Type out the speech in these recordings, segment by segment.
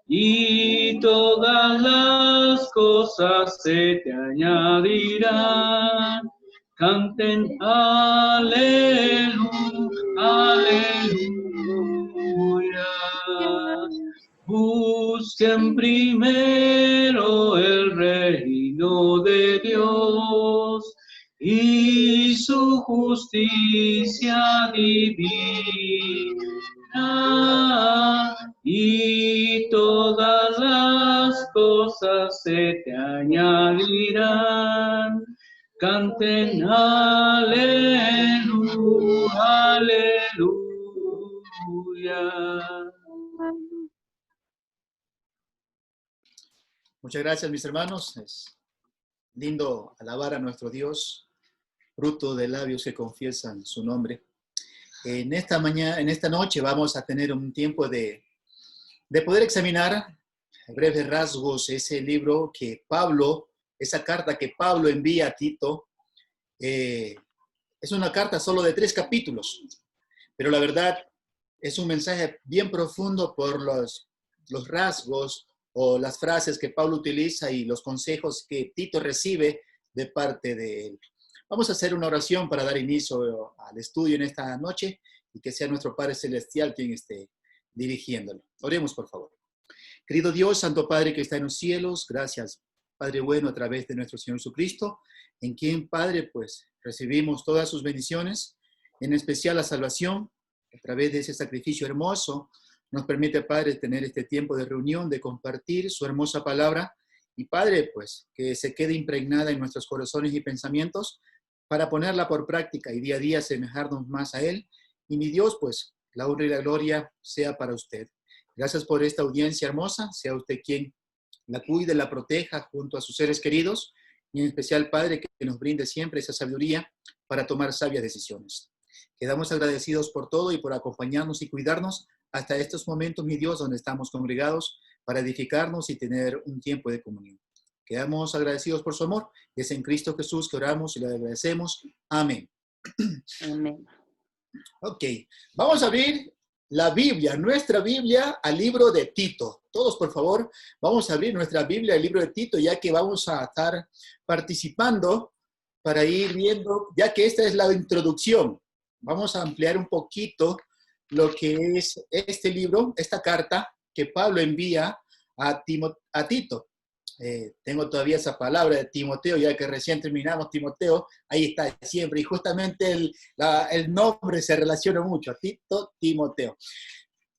y todas las cosas se te añadirán. Canten aleluya, aleluya. Busquen primero el reino de Dios y su justicia divina, y todas las cosas se te añadirán. Canten aleluya, aleluya. Muchas gracias, mis hermanos. Es lindo alabar a nuestro Dios, fruto de labios que confiesan su nombre. En esta noche vamos a tener un tiempo de poder examinar a breves rasgos ese libro que Pablo, esa carta que Pablo envía a Tito. Es una carta solo de 3 capítulos, pero la verdad es un mensaje bien profundo por los rasgos o las frases que Pablo utiliza y los consejos que Tito recibe de parte de él. Vamos a hacer una oración para dar inicio al estudio en esta noche y que sea nuestro Padre Celestial quien esté dirigiéndolo. Oremos, por favor. Querido Dios, Santo Padre que está en los cielos, gracias, Padre bueno, a través de nuestro Señor Jesucristo, en quien, Padre, pues recibimos todas sus bendiciones, en especial la salvación, a través de ese sacrificio hermoso. Nos permite, Padre, tener este tiempo de reunión, de compartir su hermosa palabra. Y, Padre, pues, que se quede impregnada en nuestros corazones y pensamientos para ponerla por práctica y día a día asemejarnos más a Él. Y mi Dios, pues, la honra y la gloria sea para usted. Gracias por esta audiencia hermosa. Sea usted quien la cuide, la proteja junto a sus seres queridos. Y en especial, Padre, que nos brinde siempre esa sabiduría para tomar sabias decisiones. Quedamos agradecidos por todo y por acompañarnos y cuidarnos hasta estos momentos, mi Dios, donde estamos congregados para edificarnos y tener un tiempo de comunión. Quedamos agradecidos por su amor. Es en Cristo Jesús que oramos y le agradecemos. Amén. Amén. Ok, vamos a abrir la Biblia, nuestra Biblia, al libro de Tito. Todos, por favor, vamos a abrir nuestra Biblia al libro de Tito, ya que vamos a estar participando para ir viendo, ya que esta es la introducción. Vamos a ampliar un poquito lo que es este libro, esta carta que Pablo envía a Tito. Tengo todavía esa palabra de Timoteo, ya que recién terminamos Timoteo, ahí está siempre, y justamente el nombre se relaciona mucho, Tito, Timoteo.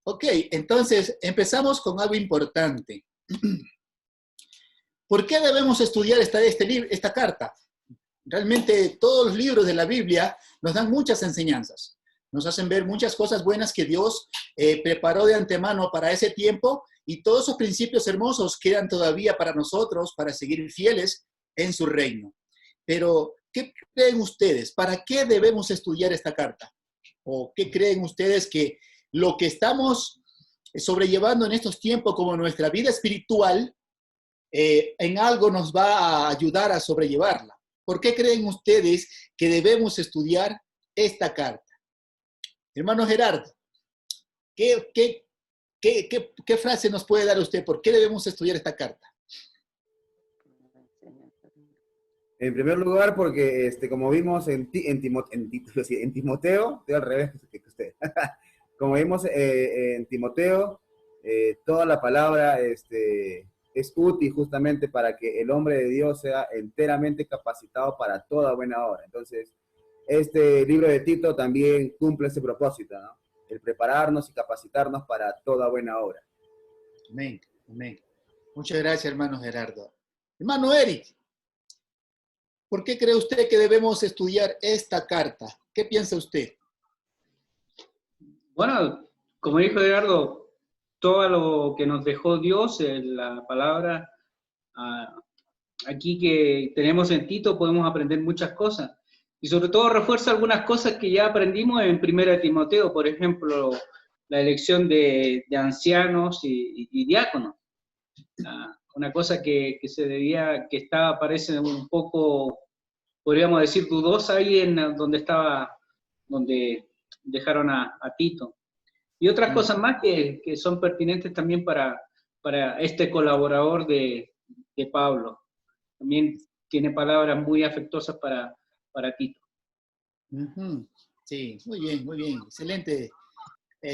Ok, entonces empezamos con algo importante. ¿Por qué debemos estudiar esta carta? Realmente todos los libros de la Biblia nos dan muchas enseñanzas, nos hacen ver muchas cosas buenas que Dios preparó de antemano para ese tiempo, y todos esos principios hermosos quedan todavía para nosotros, para seguir fieles en su reino. Pero, ¿qué creen ustedes? ¿Para qué debemos estudiar esta carta? ¿O qué creen ustedes que lo que estamos sobrellevando en estos tiempos como nuestra vida espiritual, en algo nos va a ayudar a sobrellevarla? ¿Por qué creen ustedes que debemos estudiar esta carta? Hermano Gerardo, ¿qué frase nos puede dar usted? ¿Por qué debemos estudiar esta carta? En primer lugar, porque como vimos en Timoteo, estoy al revés que usted. Como vimos en Timoteo, toda la palabra es útil justamente para que el hombre de Dios sea enteramente capacitado para toda buena obra. Entonces, este libro de Tito también cumple ese propósito, ¿no? El prepararnos y capacitarnos para toda buena obra. Amén, amén. Muchas gracias, hermano Gerardo. Hermano Eric, ¿por qué cree usted que debemos estudiar esta carta? ¿Qué piensa usted? Bueno, como dijo Gerardo, todo lo que nos dejó Dios, la palabra aquí que tenemos en Tito, podemos aprender muchas cosas. Y sobre todo refuerza algunas cosas que ya aprendimos en 1 Timoteo, por ejemplo, la elección de ancianos y diáconos. Una cosa que parece un poco, podríamos decir, dudosa ahí donde dejaron a Tito. Y otras cosas más que son pertinentes también para este colaborador de Pablo. También tiene palabras muy afectuosas para Tito. Ujú. Sí, muy bien, muy bien. Excelente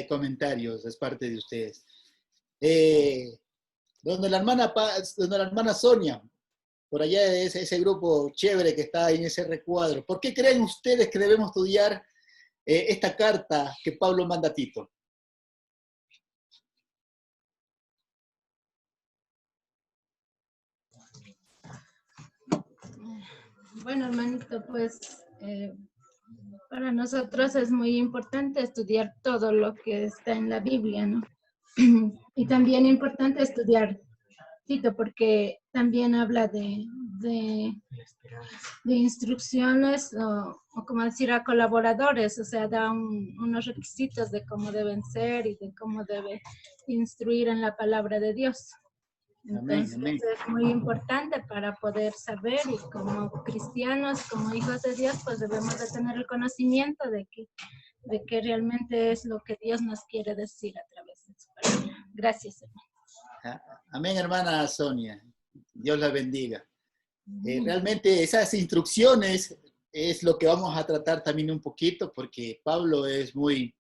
comentarios es parte de ustedes. Donde donde la hermana Sonia, por allá de ese grupo chévere que está ahí en ese recuadro, ¿por qué creen ustedes que debemos estudiar esta carta que Pablo manda a Tito? Bueno, hermanito, pues para nosotros es muy importante estudiar todo lo que está en la Biblia, ¿no? Y también importante estudiar Tito, porque también habla de instrucciones o como decir a colaboradores, o sea, da unos requisitos de cómo deben ser y de cómo debe instruir en la palabra de Dios. Entonces, Amén, amén. es muy importante para poder saber, y como cristianos, como hijos de Dios, pues debemos de tener el conocimiento de que realmente es lo que Dios nos quiere decir a través de su palabra. Gracias, hermano. Amén, hermana Sonia. Dios la bendiga. Realmente esas instrucciones es lo que vamos a tratar también un poquito, porque Pablo es muy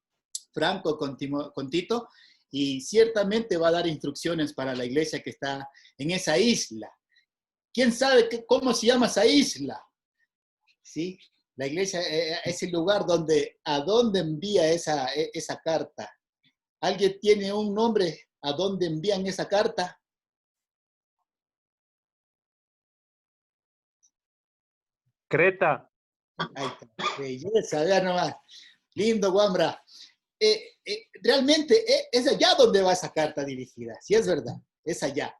franco con Tito y ciertamente va a dar instrucciones para la iglesia que está en esa isla. ¿Quién sabe cómo se llama esa isla? ¿Sí? La iglesia es el lugar a dónde envía esa carta. ¿Alguien tiene un nombre a dónde envían esa carta? Creta. Ahí está. Belleza, vea nomás. Lindo, Guambra. Realmente es allá donde va esa carta dirigida, sí es verdad, es allá.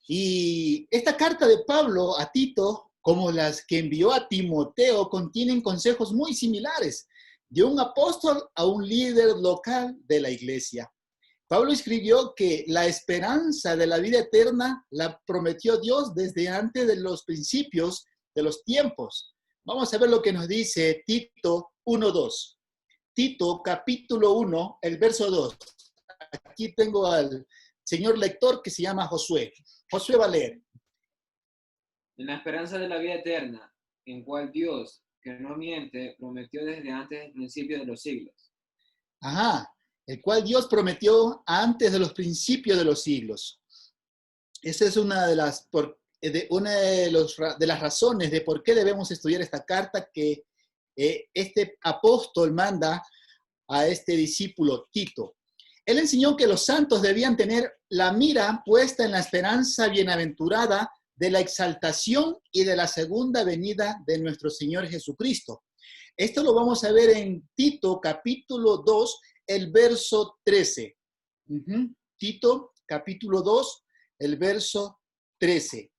Y esta carta de Pablo a Tito, como las que envió a Timoteo, contienen consejos muy similares, de un apóstol a un líder local de la iglesia. Pablo escribió que la esperanza de la vida eterna la prometió Dios desde antes de los principios de los tiempos. Vamos a ver lo que nos dice Tito 1:2. Tito, capítulo 1, el verso 2. Aquí tengo al señor lector que se llama Josué. Josué va a leer. En la esperanza de la vida eterna, en cual Dios, que no miente, prometió desde antes del principio de los siglos. Ajá, el cual Dios prometió antes de los principios de los siglos. Esa es una de las razones de por qué debemos estudiar esta carta que este apóstol manda a este discípulo Tito. Él enseñó que los santos debían tener la mira puesta en la esperanza bienaventurada de la exaltación y de la segunda venida de nuestro Señor Jesucristo. Esto lo vamos a ver en Tito capítulo 2, el verso 13. Tito capítulo 2, el verso 13.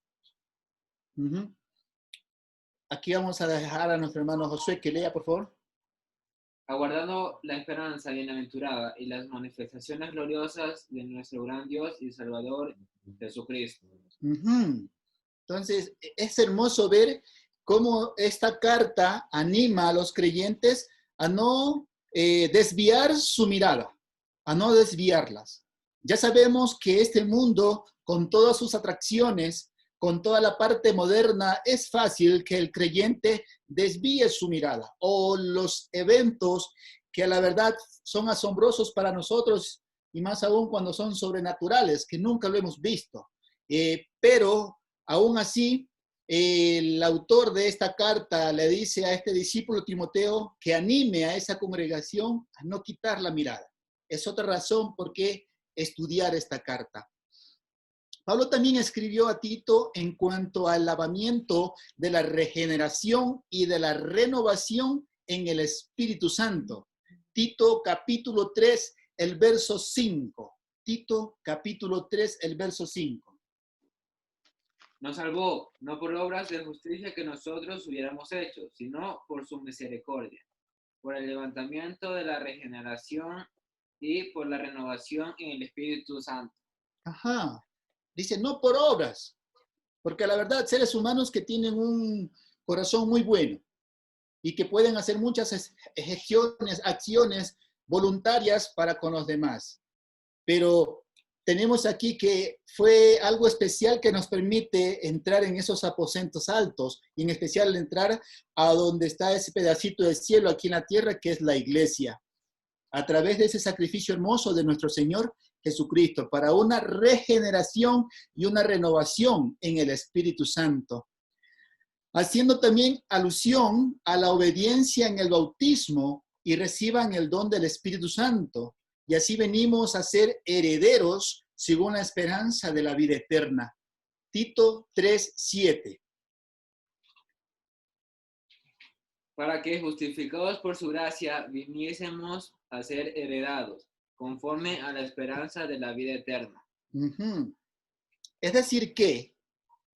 Aquí vamos a dejar a nuestro hermano Josué que lea, por favor. Aguardando la esperanza bienaventurada y las manifestaciones gloriosas de nuestro gran Dios y Salvador Jesucristo. Entonces, es hermoso ver cómo esta carta anima a los creyentes a no desviar su mirada, a no desviarlas. Ya sabemos que este mundo, con todas sus atracciones, con toda la parte moderna, es fácil que el creyente desvíe su mirada o los eventos que a la verdad son asombrosos para nosotros y más aún cuando son sobrenaturales, que nunca lo hemos visto. Pero aún así, el autor de esta carta le dice a este discípulo Timoteo que anime a esa congregación a no quitar la mirada. Es otra razón por qué estudiar esta carta. Pablo también escribió a Tito en cuanto al lavamiento de la regeneración y de la renovación en el Espíritu Santo. Tito capítulo 3, el verso 5. Tito capítulo 3, el verso 5. Nos salvó, no por obras de justicia que nosotros hubiéramos hecho, sino por su misericordia, por el levantamiento de la regeneración y por la renovación en el Espíritu Santo. Ajá. Dice, no por obras, porque la verdad, seres humanos que tienen un corazón muy bueno y que pueden hacer muchas acciones voluntarias para con los demás. Pero tenemos aquí que fue algo especial que nos permite entrar en esos aposentos altos, y en especial entrar a donde está ese pedacito de cielo aquí en la tierra, que es la iglesia, a través de ese sacrificio hermoso de nuestro Señor Jesucristo, para una regeneración y una renovación en el Espíritu Santo. Haciendo también alusión a la obediencia en el bautismo y reciban el don del Espíritu Santo. Y así venimos a ser herederos según la esperanza de la vida eterna. Tito 3:7. Para que, justificados por su gracia, viniésemos a ser heredados, conforme a la esperanza de la vida eterna. Es decir que,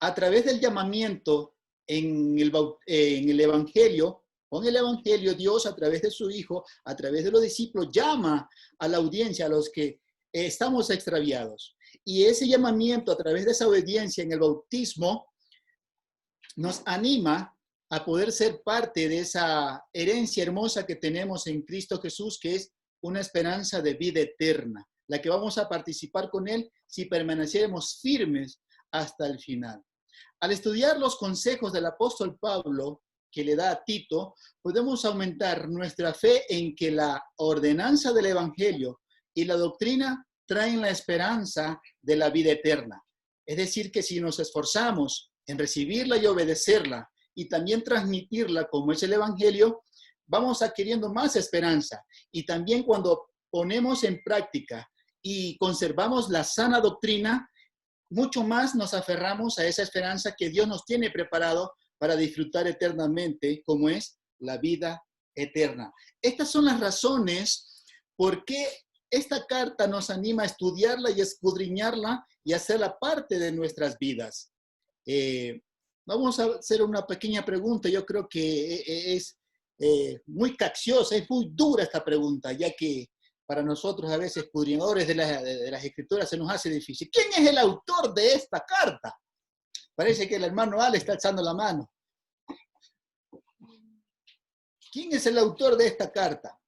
a través del llamamiento en el Evangelio, con el Evangelio, Dios a través de su Hijo, a través de los discípulos, llama a la audiencia, a los que estamos extraviados. Y ese llamamiento a través de esa obediencia en el bautismo nos anima a poder ser parte de esa herencia hermosa que tenemos en Cristo Jesús, que es una esperanza de vida eterna, la que vamos a participar con Él si permaneciéramos firmes hasta el final. Al estudiar los consejos del apóstol Pablo, que le da a Tito, podemos aumentar nuestra fe en que la ordenanza del Evangelio y la doctrina traen la esperanza de la vida eterna. Es decir, que si nos esforzamos en recibirla y obedecerla, y también transmitirla como es el Evangelio, vamos adquiriendo más esperanza. Y también cuando ponemos en práctica y conservamos la sana doctrina, mucho más nos aferramos a esa esperanza que Dios nos tiene preparado para disfrutar eternamente, como es la vida eterna. Estas son las razones por qué esta carta nos anima a estudiarla y escudriñarla y hacerla parte de nuestras vidas. Vamos a hacer una pequeña pregunta. Yo creo que es muy capciosa, es muy dura esta pregunta, ya que para nosotros a veces, escudriñadores de las Escrituras, se nos hace difícil. ¿Quién es el autor de esta carta? Parece que el hermano Ale está echando la mano. ¿Quién es el autor de esta carta?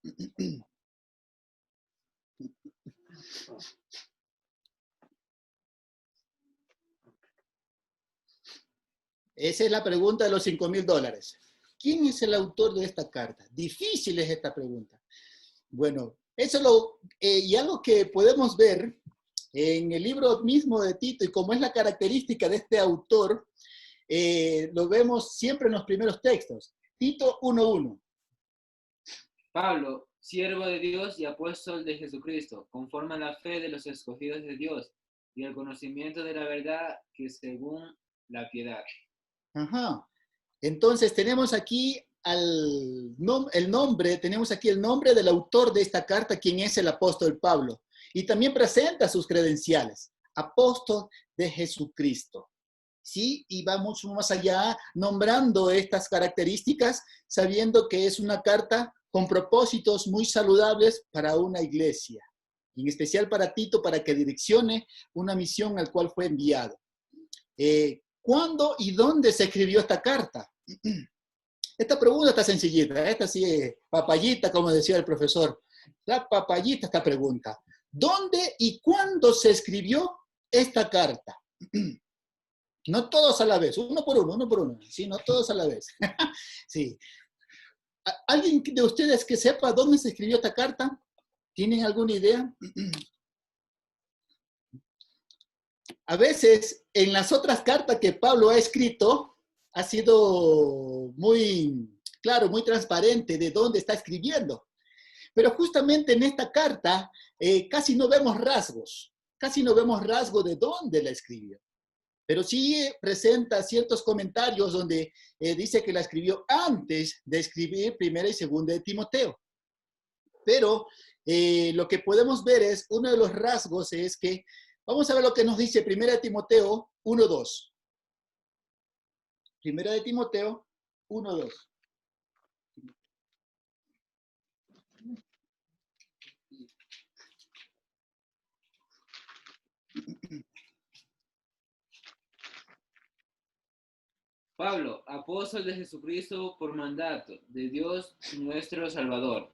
Esa es la pregunta de los $5,000. ¿Quién es el autor de esta carta? Difícil es esta pregunta. Bueno, eso y algo que podemos ver en el libro mismo de Tito, y como es la característica de este autor, lo vemos siempre en los primeros textos. Tito 1:1. Pablo, siervo de Dios y apóstol de Jesucristo, conforme a la fe de los escogidos de Dios y el conocimiento de la verdad que según la piedad. Ajá. Entonces tenemos aquí tenemos aquí el nombre del autor de esta carta, quien es el apóstol Pablo. Y también presenta sus credenciales, apóstol de Jesucristo. ¿Sí? Y va mucho más allá, nombrando estas características, sabiendo que es una carta con propósitos muy saludables para una iglesia, y en especial para Tito, para que direccione una misión al cual fue enviado. ¿Cuándo y dónde se escribió esta carta? Esta pregunta está sencillita, esta sí es papayita, como decía el profesor. La papayita esta pregunta. ¿Dónde y cuándo se escribió esta carta? No todos a la vez, uno por uno, sí, no todos a la vez. Sí. ¿Alguien de ustedes que sepa dónde se escribió esta carta? ¿Tienen alguna idea? A veces, en las otras cartas que Pablo ha escrito, ha sido muy claro, muy transparente de dónde está escribiendo. Pero justamente en esta carta casi no vemos rasgos de dónde la escribió. Pero sí presenta ciertos comentarios donde dice que la escribió antes de escribir Primera y Segunda de Timoteo. Pero lo que podemos ver es, uno de los rasgos es que, vamos a ver lo que nos dice Primera de Timoteo 1:2. Primera de Timoteo 1:2. Pablo, apóstol de Jesucristo por mandato de Dios nuestro Salvador.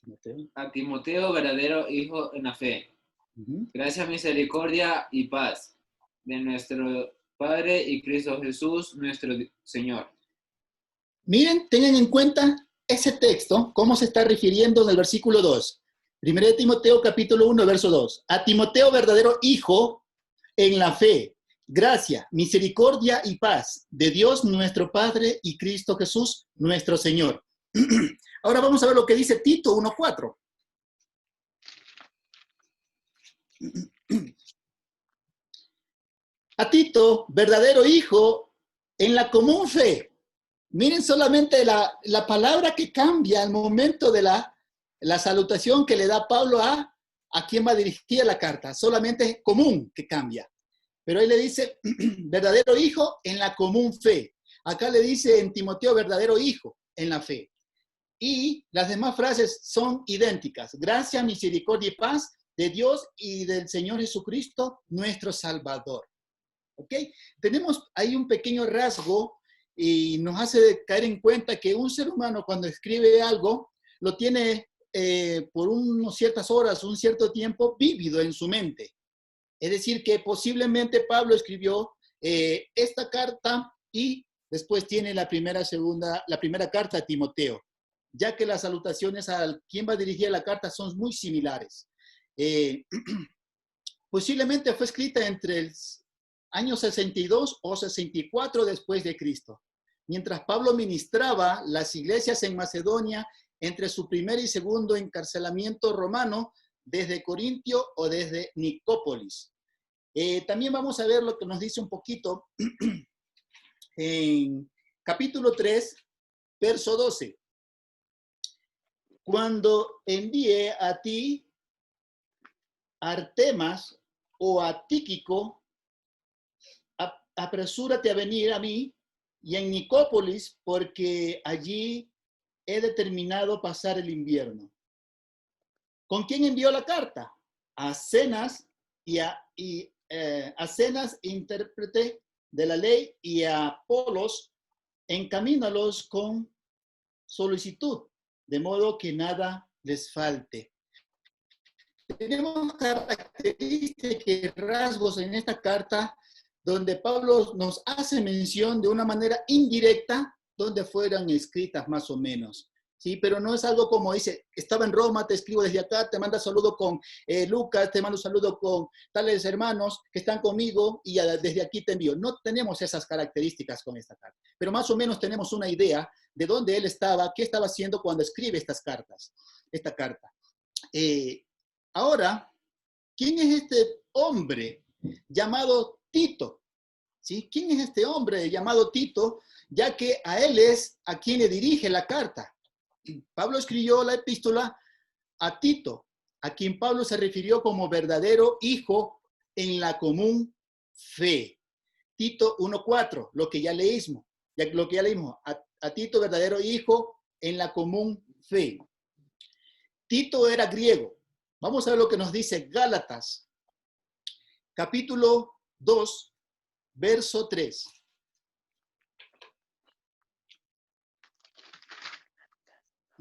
Timoteo. A Timoteo, verdadero hijo en la fe. Gracia, misericordia y paz de nuestro Padre y Cristo Jesús, nuestro Señor. Miren, tengan en cuenta ese texto, cómo se está refiriendo en el versículo 2. 1 de Timoteo, capítulo 1, verso 2. A Timoteo, verdadero hijo en la fe. Gracia, misericordia y paz de Dios nuestro Padre y Cristo Jesús, nuestro Señor. Ahora vamos a ver lo que dice Tito 1:4. A Tito, verdadero hijo en la común fe. Miren solamente la palabra que cambia al momento de la salutación que le da Pablo a quien va dirigida la carta. Solamente es común que cambia. Pero ahí le dice, verdadero hijo en la común fe. Acá le dice en Timoteo, verdadero hijo en la fe. Y las demás frases son idénticas. Gracia, misericordia y paz de Dios y del Señor Jesucristo, nuestro Salvador. ¿Ok? Tenemos ahí un pequeño rasgo y nos hace caer en cuenta que un ser humano cuando escribe algo, lo tiene por unas ciertas horas, un cierto tiempo vívido en su mente. Es decir, que posiblemente Pablo escribió esta carta y después tiene la primera carta a Timoteo, ya que las salutaciones a quien va a dirigir la carta son muy similares. Posiblemente fue escrita entre el año 62 o 64 después de Cristo, mientras Pablo ministraba las iglesias en Macedonia entre su primer y segundo encarcelamiento romano desde Corintio o desde Nicópolis. También vamos a ver lo que nos dice un poquito en capítulo 3, verso 12. Cuando envíe a ti Artemas o a Tíquico, apresúrate a venir a mí y en Nicópolis, porque allí he determinado pasar el invierno. ¿Con quién envió la carta? A Zenas a Zenas, intérprete de la ley, y a Apolos, encamínalos con solicitud, de modo que nada les falte. Tenemos características y rasgos en esta carta donde Pablo nos hace mención de una manera indirecta donde fueran escritas más o menos. Sí, pero no es algo como dice, estaba en Roma, te escribo desde acá, te mando saludo con Lucas, te mando saludo con tales hermanos que están conmigo y desde aquí te envío. No tenemos esas características con esta carta, pero más o menos tenemos una idea de dónde él estaba, qué estaba haciendo cuando escribe esta carta. Ahora, ¿quién es este hombre llamado Tito? ¿Sí? ¿Quién es este hombre llamado Tito? Ya que a él es a quien le dirige la carta. Pablo escribió la epístola a Tito, a quien Pablo se refirió como verdadero hijo en la común fe. Tito 1:4, lo que ya leímos. A Tito, verdadero hijo en la común fe. Tito era griego. Vamos a ver lo que nos dice Gálatas, capítulo 2, verso 3.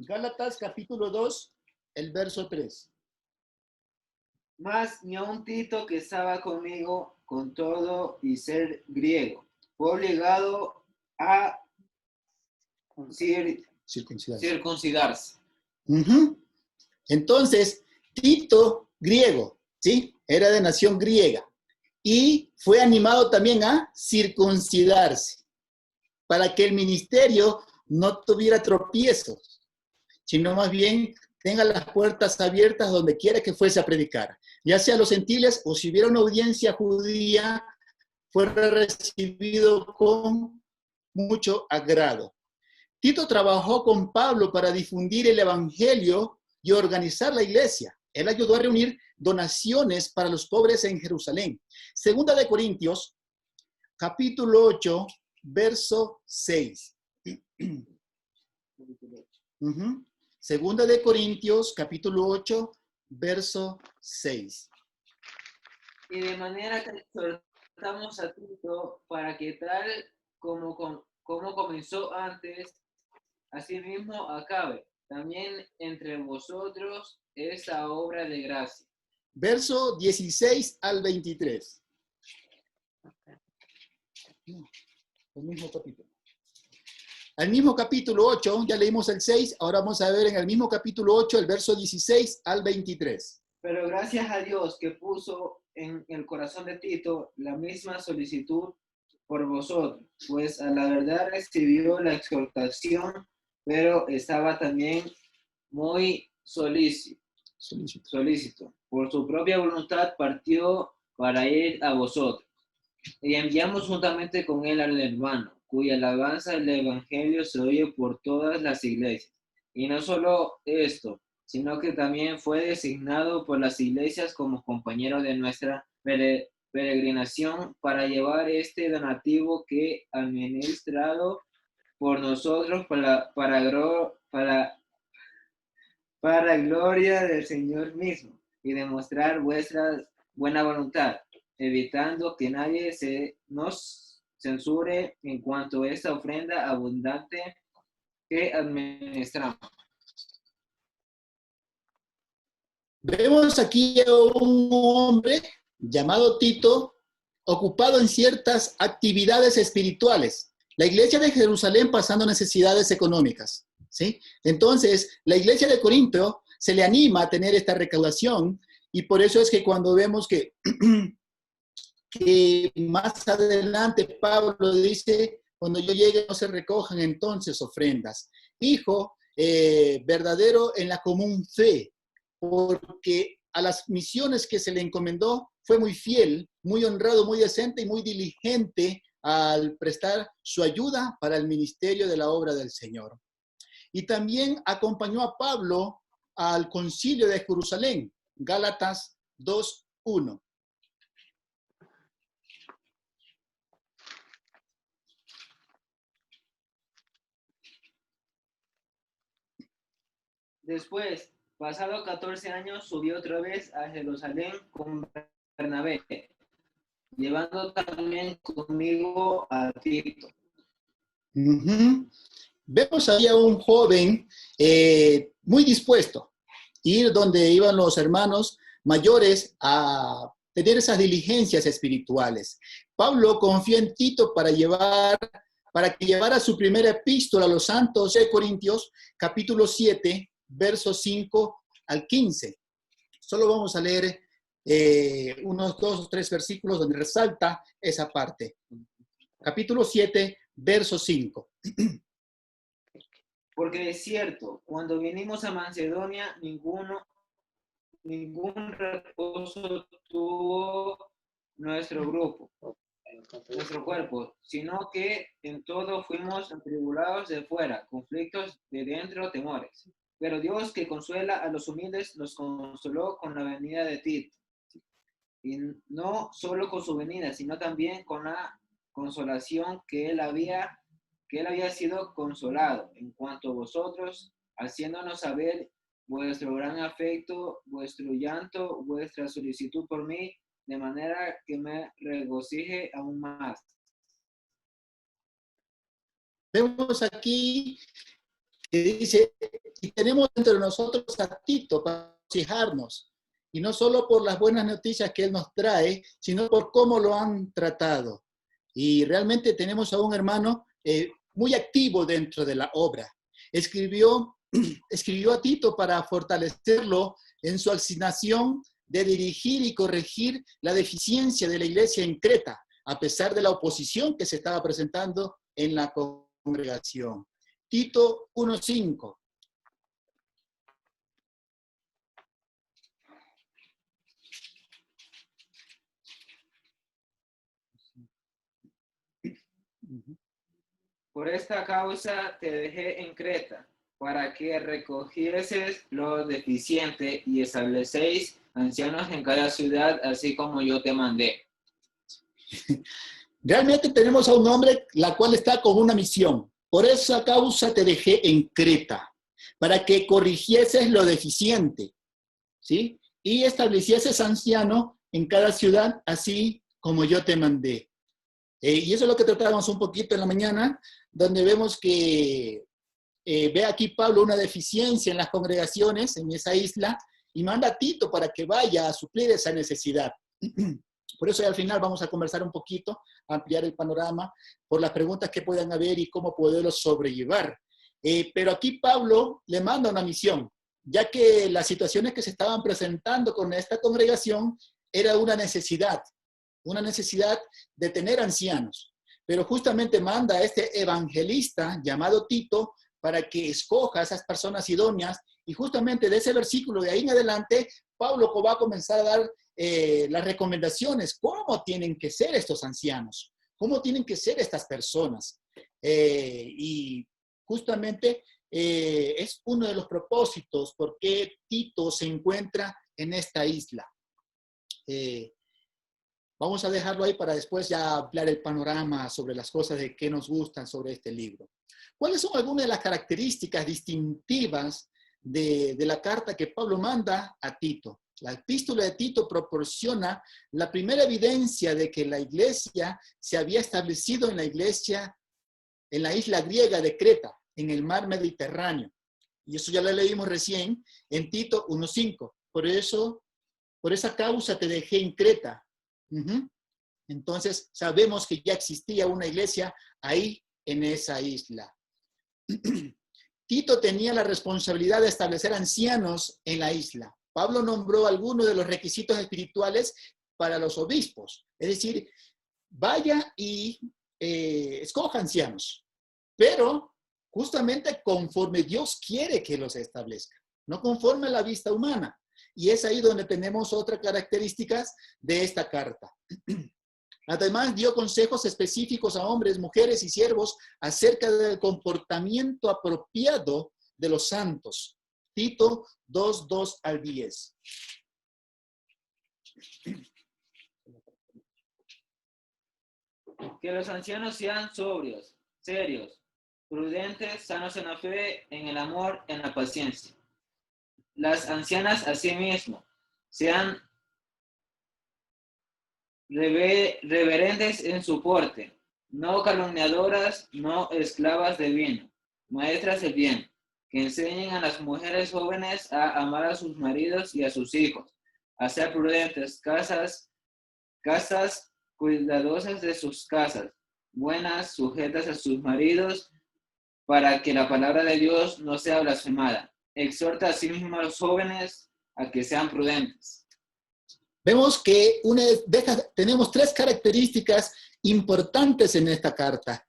Gálatas, capítulo 2, el verso 3. Mas ni aun Tito, que estaba conmigo con todo y ser griego, fue obligado a circuncidarse. Entonces, Tito, griego, ¿sí? Era de nación griega. Y fue animado también a circuncidarse para que el ministerio no tuviera tropiezos, sino más bien tenga las puertas abiertas donde quiera que fuese a predicar. Ya sea a los gentiles o si hubiera una audiencia judía, fuera recibido con mucho agrado. Tito trabajó con Pablo para difundir el evangelio y organizar la iglesia. Él ayudó a reunir donaciones para los pobres en Jerusalén. Segunda de Corintios, capítulo 8, verso 6. Segunda de Corintios, capítulo 8, verso 6. Y de manera que exhortamos a Tito para que tal como comenzó antes, asimismo acabe. también entre vosotros esa obra de gracia. Verso 16 al 23. No, el mismo capítulo. Al mismo capítulo 8, ya leímos el 6, ahora vamos a ver en el mismo capítulo 8, el verso 16 al 23. Pero gracias a Dios que puso en el corazón de Tito la misma solicitud por vosotros, pues a la verdad recibió la exhortación, pero estaba también muy solícito. Por su propia voluntad partió para ir a vosotros. Y enviamos juntamente con él al hermano, cuya alabanza del evangelio se oye por todas las iglesias. Y no solo esto, sino que también fue designado por las iglesias como compañero de nuestra peregrinación para llevar este donativo que administrado por nosotros para gloria del Señor mismo y demostrar vuestra buena voluntad, evitando que nadie se nos censure en cuanto a esta ofrenda abundante que administramos. Vemos aquí a un hombre llamado Tito, ocupado en ciertas actividades espirituales. La iglesia de Jerusalén pasando necesidades económicas, ¿sí? Entonces, la iglesia de Corinto se le anima a tener esta recaudación y por eso es que cuando vemos que, que más adelante Pablo dice, cuando yo llegue no se recojan entonces ofrendas. Hijo verdadero en la común fe, porque a las misiones que se le encomendó fue muy fiel, muy honrado, muy decente y muy diligente al prestar su ayuda para el ministerio de la obra del Señor. Y también acompañó a Pablo al concilio de Jerusalén, Gálatas 2:1. Después, pasado 14 años, subió otra vez a Jerusalén con Bernabé, llevando también conmigo a Tito. Vemos ahí a un joven muy dispuesto a ir donde iban los hermanos mayores a tener esas diligencias espirituales. Pablo confió en Tito para que llevara su primera epístola a los santos de Corintios, capítulo 7, versos 5 al 15. Solo vamos a leer unos 2 o 3 versículos donde resalta esa parte. Capítulo 7, verso 5. Porque es cierto, cuando vinimos a Macedonia, ningún reposo tuvo nuestro cuerpo, sino que en todo fuimos atribulados de fuera, conflictos de dentro, temores. Pero Dios, que consuela a los humildes, nos consoló con la venida de Tito. Y no solo con su venida, sino también con la consolación que él había sido consolado en cuanto a vosotros, haciéndonos saber vuestro gran afecto, vuestro llanto, vuestra solicitud por mí, de manera que me regocije aún más. Vemos aquí que dice, y tenemos entre nosotros a Tito para regocijarnos, y no solo por las buenas noticias que él nos trae, sino por cómo lo han tratado. Y realmente tenemos a un hermano muy activo dentro de la obra. Escribió a Tito para fortalecerlo en su asignación de dirigir y corregir la deficiencia de la iglesia en Creta, a pesar de la oposición que se estaba presentando en la congregación. Tito 1:5. Por esta causa te dejé en Creta, para que recogieses lo deficiente y establecéis ancianos en cada ciudad, así como yo te mandé. Realmente tenemos a un hombre la cual está con una misión. Por esa causa te dejé en Creta, para que corrigieses lo deficiente, ¿sí? Y establecieses anciano en cada ciudad, así como yo te mandé. Y eso es lo que tratábamos un poquito en la mañana, donde vemos que ve aquí Pablo una deficiencia en las congregaciones en esa isla y manda a Tito para que vaya a suplir esa necesidad. Por eso al final vamos a conversar un poquito, ampliar el panorama por las preguntas que puedan haber y cómo poderlos sobrellevar. Pero aquí Pablo le manda una misión, ya que las situaciones que se estaban presentando con esta congregación era una necesidad de tener ancianos. Pero justamente manda a este evangelista llamado Tito para que escoja a esas personas idóneas, y justamente de ese versículo de ahí en adelante, Pablo va a comenzar a dar las recomendaciones, cómo tienen que ser estos ancianos, cómo tienen que ser estas personas. Y justamente es uno de los propósitos por qué Tito se encuentra en esta isla. Vamos a dejarlo ahí para después ya ampliar el panorama sobre las cosas de que nos gustan sobre este libro. ¿Cuáles son algunas de las características distintivas de la carta que Pablo manda a Tito? La epístola de Tito proporciona la primera evidencia de que la iglesia se había establecido en la isla griega de Creta, en el mar Mediterráneo. Y eso ya lo leímos recién en Tito 1:5. Por esa causa te dejé en Creta. Entonces sabemos que ya existía una iglesia ahí en esa isla. Tito tenía la responsabilidad de establecer ancianos en la isla. Pablo nombró algunos de los requisitos espirituales para los obispos. Es decir, vaya y escoja ancianos, pero justamente conforme Dios quiere que los establezca, no conforme a la vista humana. Y es ahí donde tenemos otras características de esta carta. Además, dio consejos específicos a hombres, mujeres y siervos acerca del comportamiento apropiado de los santos. Tito 2:2 al 10. Que los ancianos sean sobrios, serios, prudentes, sanos en la fe, en el amor, en la paciencia. Las ancianas asimismo sean reverentes en su porte, no calumniadoras, no esclavas del vino, maestras del bien, que enseñen a las mujeres jóvenes a amar a sus maridos y a sus hijos, a ser prudentes, casas cuidadosas de sus casas, buenas, sujetas a sus maridos, para que la palabra de Dios no sea blasfemada. Exhorta a sí mismo a los jóvenes a que sean prudentes. Vemos que tenemos tres características importantes en esta carta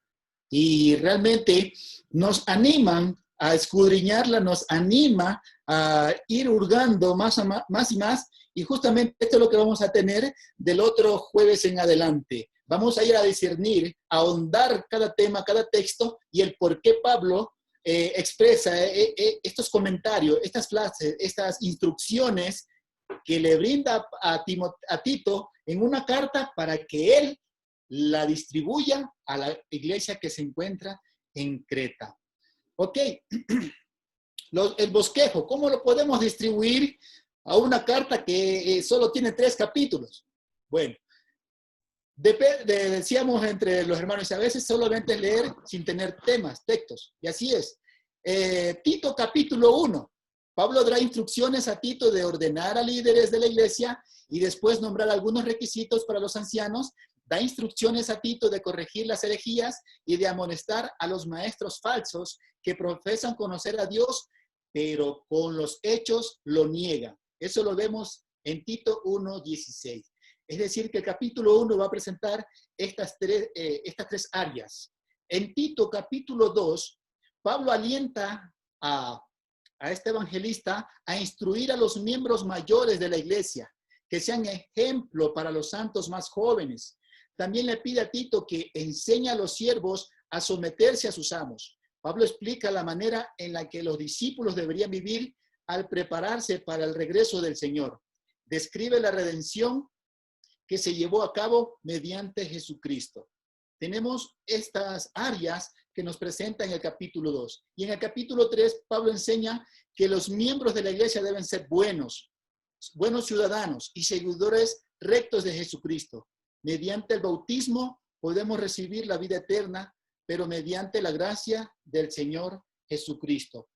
y realmente nos animan a escudriñarla, nos anima a ir hurgando más y más, y justamente esto es lo que vamos a tener del otro jueves en adelante. Vamos a ir a discernir, a ahondar cada tema, cada texto y el por qué Pablo expresa estos comentarios, estas frases, estas instrucciones que le brinda a Tito en una carta para que él la distribuya a la iglesia que se encuentra en Creta. Ok, el bosquejo, ¿cómo lo podemos distribuir a una carta que solo tiene 3 capítulos? Bueno, decíamos entre los hermanos, a veces solamente leer sin tener temas, textos, y así es. Tito capítulo 1. Pablo dará instrucciones a Tito de ordenar a líderes de la iglesia y después nombrar algunos requisitos para los ancianos. Da instrucciones a Tito de corregir las herejías y de amonestar a los maestros falsos que profesan conocer a Dios, pero con los hechos lo niegan. Eso lo vemos en Tito 1:16. Es decir, que el capítulo 1 va a presentar estas tres áreas. En Tito capítulo 2, Pablo alienta a este evangelista a instruir a los miembros mayores de la iglesia, que sean ejemplo para los santos más jóvenes. También le pide a Tito que enseñe a los siervos a someterse a sus amos. Pablo explica la manera en la que los discípulos deberían vivir al prepararse para el regreso del Señor. Describe la redención que se llevó a cabo mediante Jesucristo. Tenemos estas áreas que nos presenta en el capítulo 2. Y en el capítulo 3, Pablo enseña que los miembros de la iglesia deben ser buenos ciudadanos y seguidores rectos de Jesucristo. Mediante el bautismo podemos recibir la vida eterna, pero mediante la gracia del Señor Jesucristo.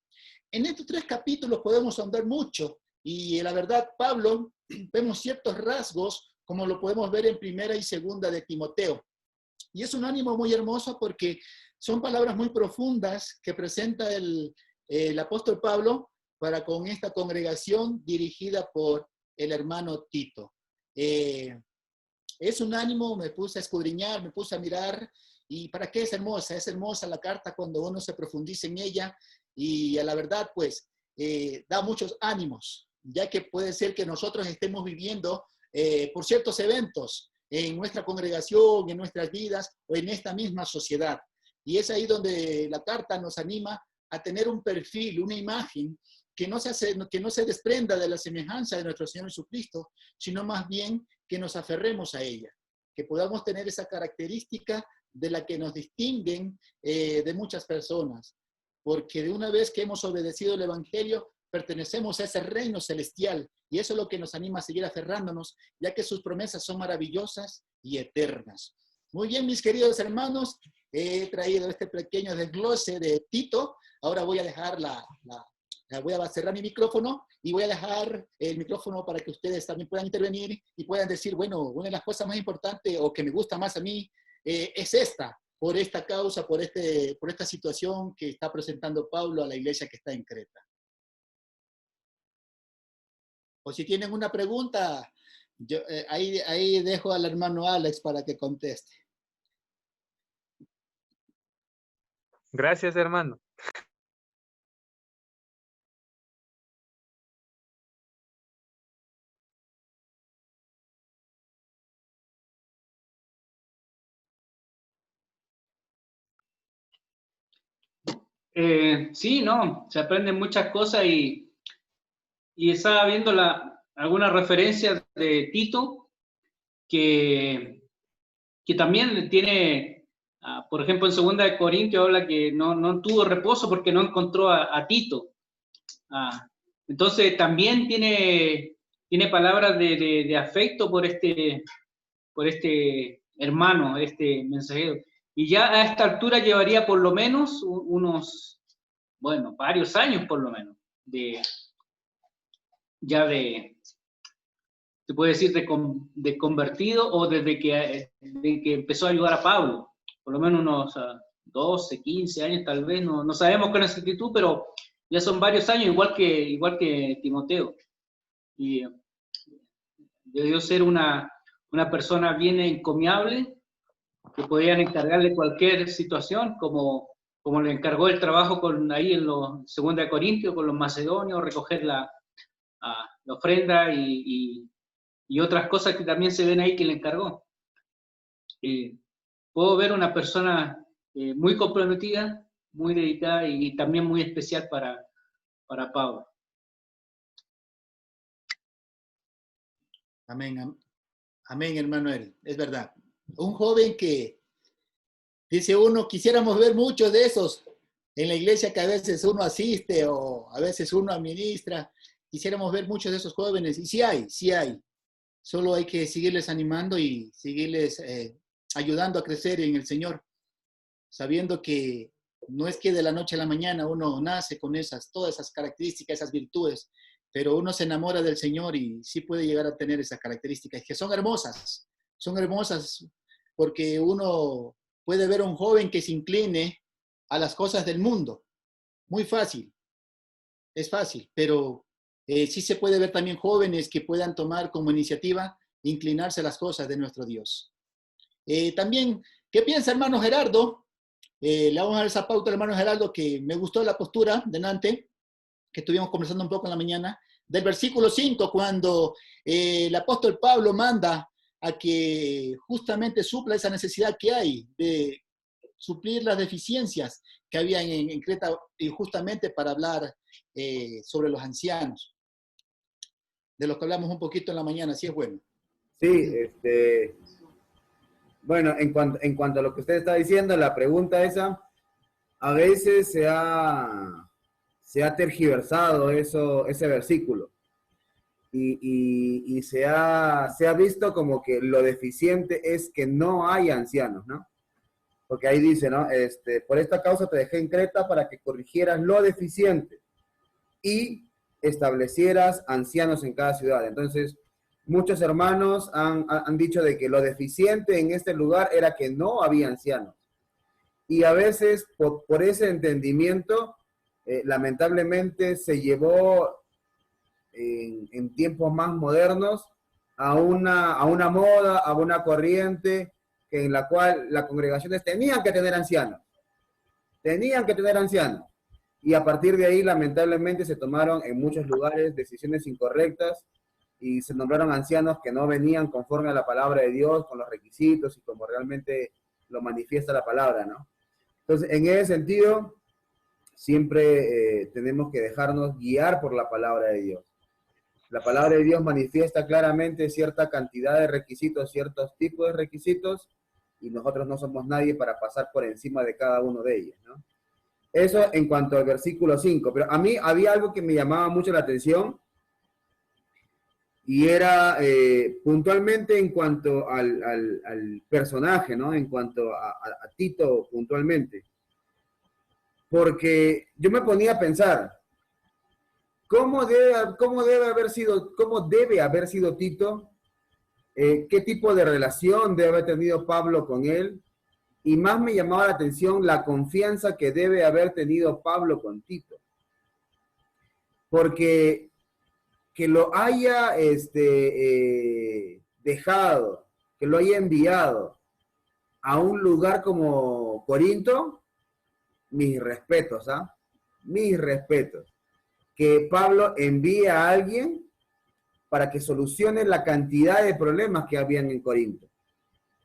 En estos 3 capítulos podemos ahondar mucho y la verdad, Pablo, vemos ciertos rasgos como lo podemos ver en primera y segunda de Timoteo. Y es un ánimo muy hermoso porque son palabras muy profundas que presenta el apóstol Pablo para con esta congregación dirigida por el hermano Tito. Es un ánimo, me puse a escudriñar, me puse a mirar. ¿Y para qué es hermosa? Es hermosa la carta cuando uno se profundiza en ella y a la verdad, pues, da muchos ánimos, ya que puede ser que nosotros estemos viviendo por ciertos eventos en nuestra congregación, en nuestras vidas o en esta misma sociedad. Y es ahí donde la carta nos anima a tener un perfil, una imagen que no se desprenda de la semejanza de nuestro Señor Jesucristo, sino más bien que nos aferremos a ella, que podamos tener esa característica de la que nos distinguen de muchas personas, porque de una vez que hemos obedecido el Evangelio, pertenecemos a ese reino celestial, y eso es lo que nos anima a seguir aferrándonos, ya que sus promesas son maravillosas y eternas. Muy bien, mis queridos hermanos, he traído este pequeño desglose de Tito. Ahora voy a dejar voy a cerrar mi micrófono y voy a dejar el micrófono para que ustedes también puedan intervenir y puedan decir, bueno, una de las cosas más importantes o que me gusta más a mí es esta, por esta causa, por esta situación que está presentando Pablo a la iglesia que está en Creta. O si tienen una pregunta, ahí dejo al hermano Alex para que conteste. Gracias, hermano. Sí, no, se aprenden muchas cosas y estaba viendo algunas referencias de Tito que también tiene, por ejemplo, en 2 de Corintios habla que no tuvo reposo porque no encontró a Tito. Entonces también tiene palabras de afecto por este hermano, este mensajero. Y ya a esta altura llevaría por lo menos unos, bueno, varios años por lo menos, se puede decir, de convertido o desde que empezó a ayudar a Pablo. Por lo menos unos 12, 15 años tal vez, no sabemos con exactitud, pero ya son varios años, igual que Timoteo. Y debió ser una persona bien encomiable, que podían encargarle cualquier situación, como le encargó el trabajo ahí en los 2 de Corintios, con los macedonios, recoger la ofrenda y otras cosas que también se ven ahí que le encargó. Puedo ver una persona muy comprometida, muy dedicada y también muy especial para Pablo. Amén, amén, hermano Él. Es verdad. Un joven que, dice uno, quisiéramos ver muchos de esos en la iglesia que a veces uno asiste o a veces uno administra. Quisiéramos ver muchos de esos jóvenes. Y sí hay. Solo hay que seguirles animando y seguirles ayudando a crecer en el Señor, sabiendo que no es que de la noche a la mañana uno nace con todas esas características, esas virtudes, pero uno se enamora del Señor y sí puede llegar a tener esas características, que son hermosas porque uno puede ver a un joven que se incline a las cosas del mundo. Muy fácil, es fácil, pero sí se puede ver también jóvenes que puedan tomar como iniciativa inclinarse a las cosas de nuestro Dios. También, ¿qué piensa hermano Gerardo? Le vamos a dar esa pauta al hermano Gerardo, que me gustó la postura delante, que estuvimos conversando un poco en la mañana, del versículo 5, cuando el apóstol Pablo manda a que justamente supla esa necesidad que hay de suplir las deficiencias que había en Creta, y justamente para hablar sobre los ancianos, de los que hablamos un poquito en la mañana, sí es bueno. Sí, bueno, en cuanto a lo que usted está diciendo, la pregunta esa, a veces se ha tergiversado ese versículo y se ha visto como que lo deficiente es que no hay ancianos, ¿no? porque ahí dice, ¿no? Por esta causa te dejé en Creta para que corrigieras lo deficiente y establecieras ancianos en cada ciudad. Entonces, muchos hermanos han dicho de que lo deficiente en este lugar era que no había ancianos. Y a veces, por ese entendimiento, lamentablemente se llevó en tiempos más modernos a una moda, a una corriente en la cual las congregaciones tenían que tener ancianos. Tenían que tener ancianos. Y a partir de ahí, lamentablemente, se tomaron en muchos lugares decisiones incorrectas y se nombraron ancianos que no venían conforme a la palabra de Dios, con los requisitos y como realmente lo manifiesta la palabra, ¿no? Entonces, en ese sentido, siempre tenemos que dejarnos guiar por la palabra de Dios. La palabra de Dios manifiesta claramente cierta cantidad de requisitos, ciertos tipos de requisitos, y nosotros no somos nadie para pasar por encima de cada uno de ellos, ¿no? Eso en cuanto al versículo 5. Pero a mí había algo que me llamaba mucho la atención, y era puntualmente en cuanto al personaje, ¿no? En cuanto a Tito puntualmente. Porque yo me ponía a pensar, ¿cómo debe haber sido Tito? ¿Qué tipo de relación debe haber tenido Pablo con él? Y más me llamaba la atención la confianza que debe haber tenido Pablo con Tito. Porque que lo haya dejado, que lo haya enviado a un lugar como Corinto, mis respetos, ¿ah? Mis respetos. Que Pablo envíe a alguien para que solucione la cantidad de problemas que habían en Corinto,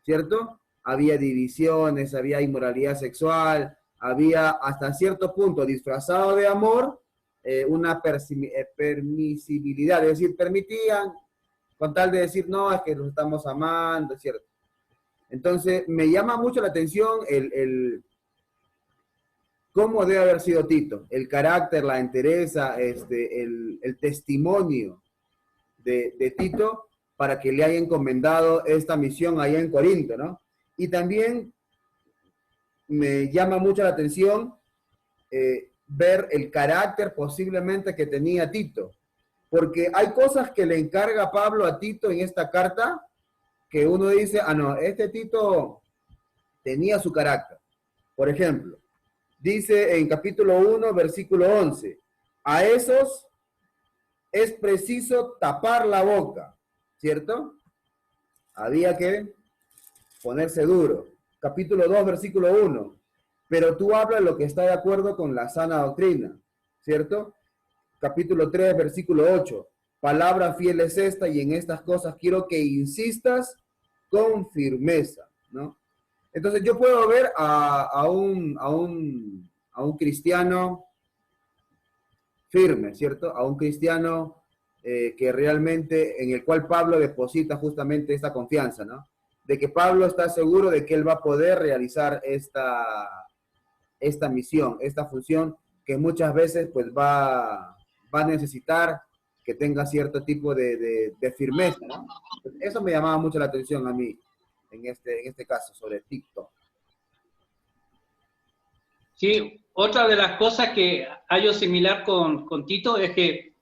¿cierto? Había divisiones, había inmoralidad sexual, había hasta cierto punto, disfrazado de amor, una permisibilidad, es decir, permitían con tal de decir, no, es que nos estamos amando, ¿cierto? Entonces, me llama mucho la atención cómo debe haber sido Tito, el carácter, la entereza, el testimonio de Tito para que le haya encomendado esta misión allá en Corinto, ¿no? Y también me llama mucho la atención ver el carácter posiblemente que tenía Tito, porque hay cosas que le encarga Pablo a Tito en esta carta que uno dice, ah, no, este Tito tenía su carácter. Por ejemplo, dice en capítulo 1, versículo 11, a esos es preciso tapar la boca, ¿cierto? Había que ponerse duro. Capítulo 2, versículo 1, pero tú hablas lo que está de acuerdo con la sana doctrina, ¿cierto? Capítulo 3, versículo 8, palabra fiel es esta y en estas cosas quiero que insistas con firmeza, ¿no? Entonces yo puedo ver a un cristiano firme, ¿cierto? A un cristiano que realmente, en el cual Pablo deposita justamente esta confianza, ¿no? De que Pablo está seguro de que él va a poder realizar esta misión, esta función que muchas veces pues va a necesitar que tenga cierto tipo de firmeza, ¿no? Eso me llamaba mucho la atención a mí en este caso, sobre Tito. Sí, otra de las cosas que hallo similar con Tito es que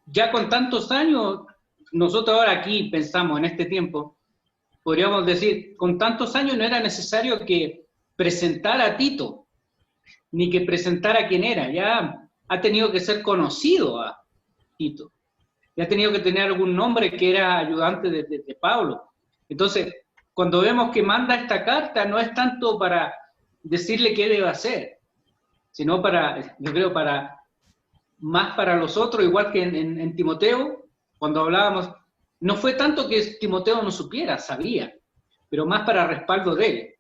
ya con tantos años, nosotros ahora aquí pensamos en este tiempo, podríamos decir, con tantos años no era necesario que presentara a Tito, ni que presentara quién era, ya ha tenido que ser conocido a Tito, ya ha tenido que tener algún nombre que era ayudante de Pablo. Entonces, cuando vemos que manda esta carta, no es tanto para decirle qué debe hacer, sino yo creo, más para los otros, igual que en Timoteo, cuando hablábamos, no fue tanto que Timoteo no supiera, sabía, pero más para respaldo de él.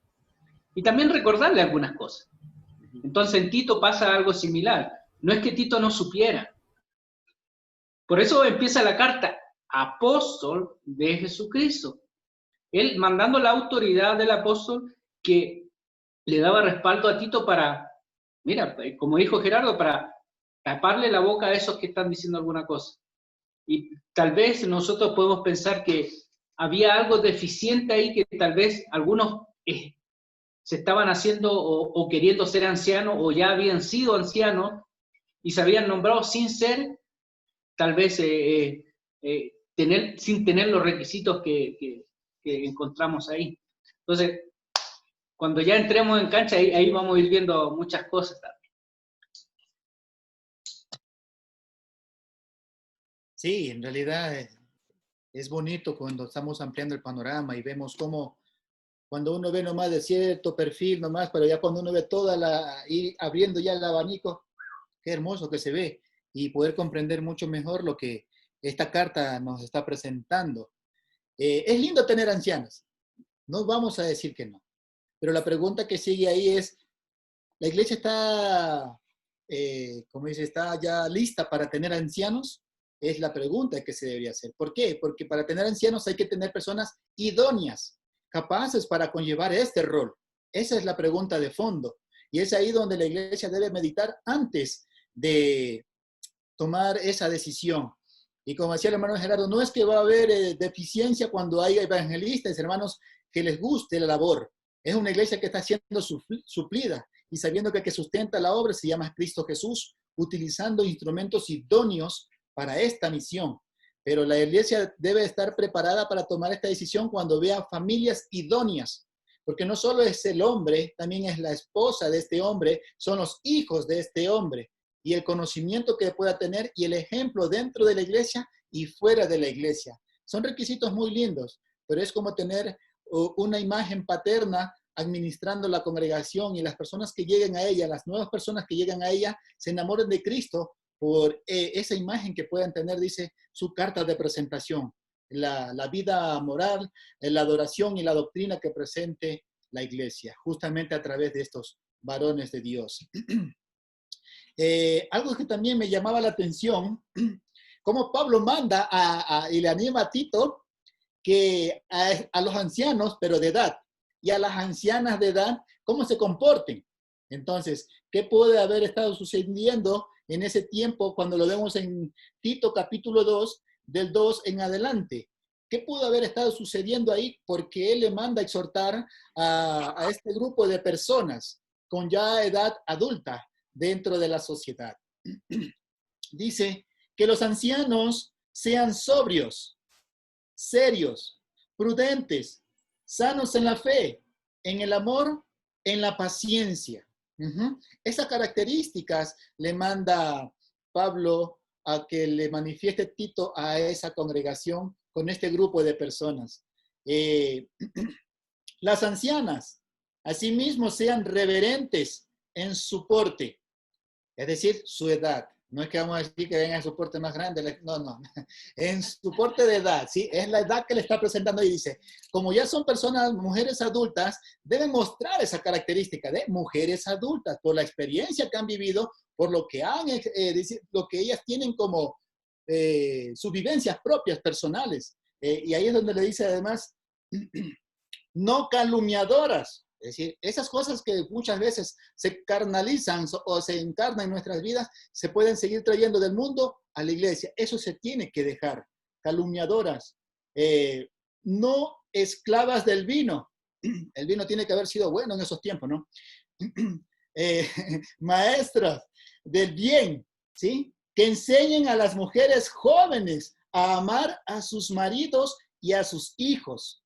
Y también recordarle algunas cosas. Entonces en Tito pasa algo similar. No es que Tito no supiera. Por eso empieza la carta, apóstol de Jesucristo. Él mandando la autoridad del apóstol que le daba respaldo a Tito para, mira, como dijo Gerardo, para taparle la boca a esos que están diciendo alguna cosa. Y tal vez nosotros podemos pensar que había algo deficiente ahí que tal vez algunos se estaban haciendo o queriendo ser ancianos o ya habían sido ancianos y se habían nombrado sin ser, tal vez sin tener los requisitos que encontramos ahí. Entonces, cuando ya entremos en cancha, ahí vamos a ir viendo muchas cosas también. Sí, en realidad es bonito cuando estamos ampliando el panorama y vemos cómo cuando uno ve nomás de cierto perfil nomás, pero ya cuando uno ve ir abriendo ya el abanico, qué hermoso que se ve y poder comprender mucho mejor lo que esta carta nos está presentando. Es lindo tener ancianas, no vamos a decir que no, pero la pregunta que sigue ahí es, ¿la iglesia está, como dice, está ya lista para tener ancianos? Es la pregunta que se debería hacer. ¿Por qué? Porque para tener ancianos hay que tener personas idóneas, capaces para conllevar este rol. Esa es la pregunta de fondo. Y es ahí donde la iglesia debe meditar antes de tomar esa decisión. Y como decía el hermano Gerardo, no es que va a haber deficiencia cuando haya evangelistas, hermanos, que les guste la labor. Es una iglesia que está siendo suplida y sabiendo que el que sustenta la obra se llama Cristo Jesús, utilizando instrumentos idóneos para esta misión. Pero la iglesia debe estar preparada para tomar esta decisión cuando vea familias idóneas, porque no solo es el hombre, también es la esposa de este hombre, son los hijos de este hombre, y el conocimiento que pueda tener y el ejemplo dentro de la iglesia y fuera de la iglesia. Son requisitos muy lindos, pero es como tener una imagen paterna administrando la congregación y las personas que lleguen a ella, las nuevas personas que llegan a ella, se enamoren de Cristo por esa imagen que puedan tener, dice su carta de presentación, la vida moral, la adoración y la doctrina que presente la iglesia, justamente a través de estos varones de Dios. Algo que también me llamaba la atención, cómo Pablo manda y le anima a Tito que a los ancianos, pero de edad, y a las ancianas de edad, cómo se comporten. Entonces, ¿qué puede haber estado sucediendo en ese tiempo cuando lo vemos en Tito capítulo 2, del 2 en adelante? ¿Qué pudo haber estado sucediendo ahí? Porque él le manda a exhortar a este grupo de personas con ya edad adulta dentro de la sociedad. Dice que los ancianos sean sobrios, serios, prudentes, sanos en la fe, en el amor, en la paciencia. Esas características le manda Pablo a que le manifieste Tito a esa congregación con este grupo de personas. Las ancianas, asimismo, sean reverentes en su porte, es decir, su edad. No es que vamos a decir que venga en su porte más grande, no. En su porte de edad, ¿sí? Es la edad que le está presentando y dice, como ya son personas, mujeres adultas, deben mostrar esa característica de mujeres adultas, por la experiencia que han vivido, por lo que lo que ellas tienen como sus vivencias propias, personales. Y ahí es donde le dice además, no calumniadoras. Es decir, esas cosas que muchas veces se carnalizan o se encarnan en nuestras vidas, se pueden seguir trayendo del mundo a la iglesia. Eso se tiene que dejar. Calumniadoras, no esclavas del vino. El vino tiene que haber sido bueno en esos tiempos, ¿no? Maestras del bien, ¿sí? Que enseñen a las mujeres jóvenes a amar a sus maridos y a sus hijos.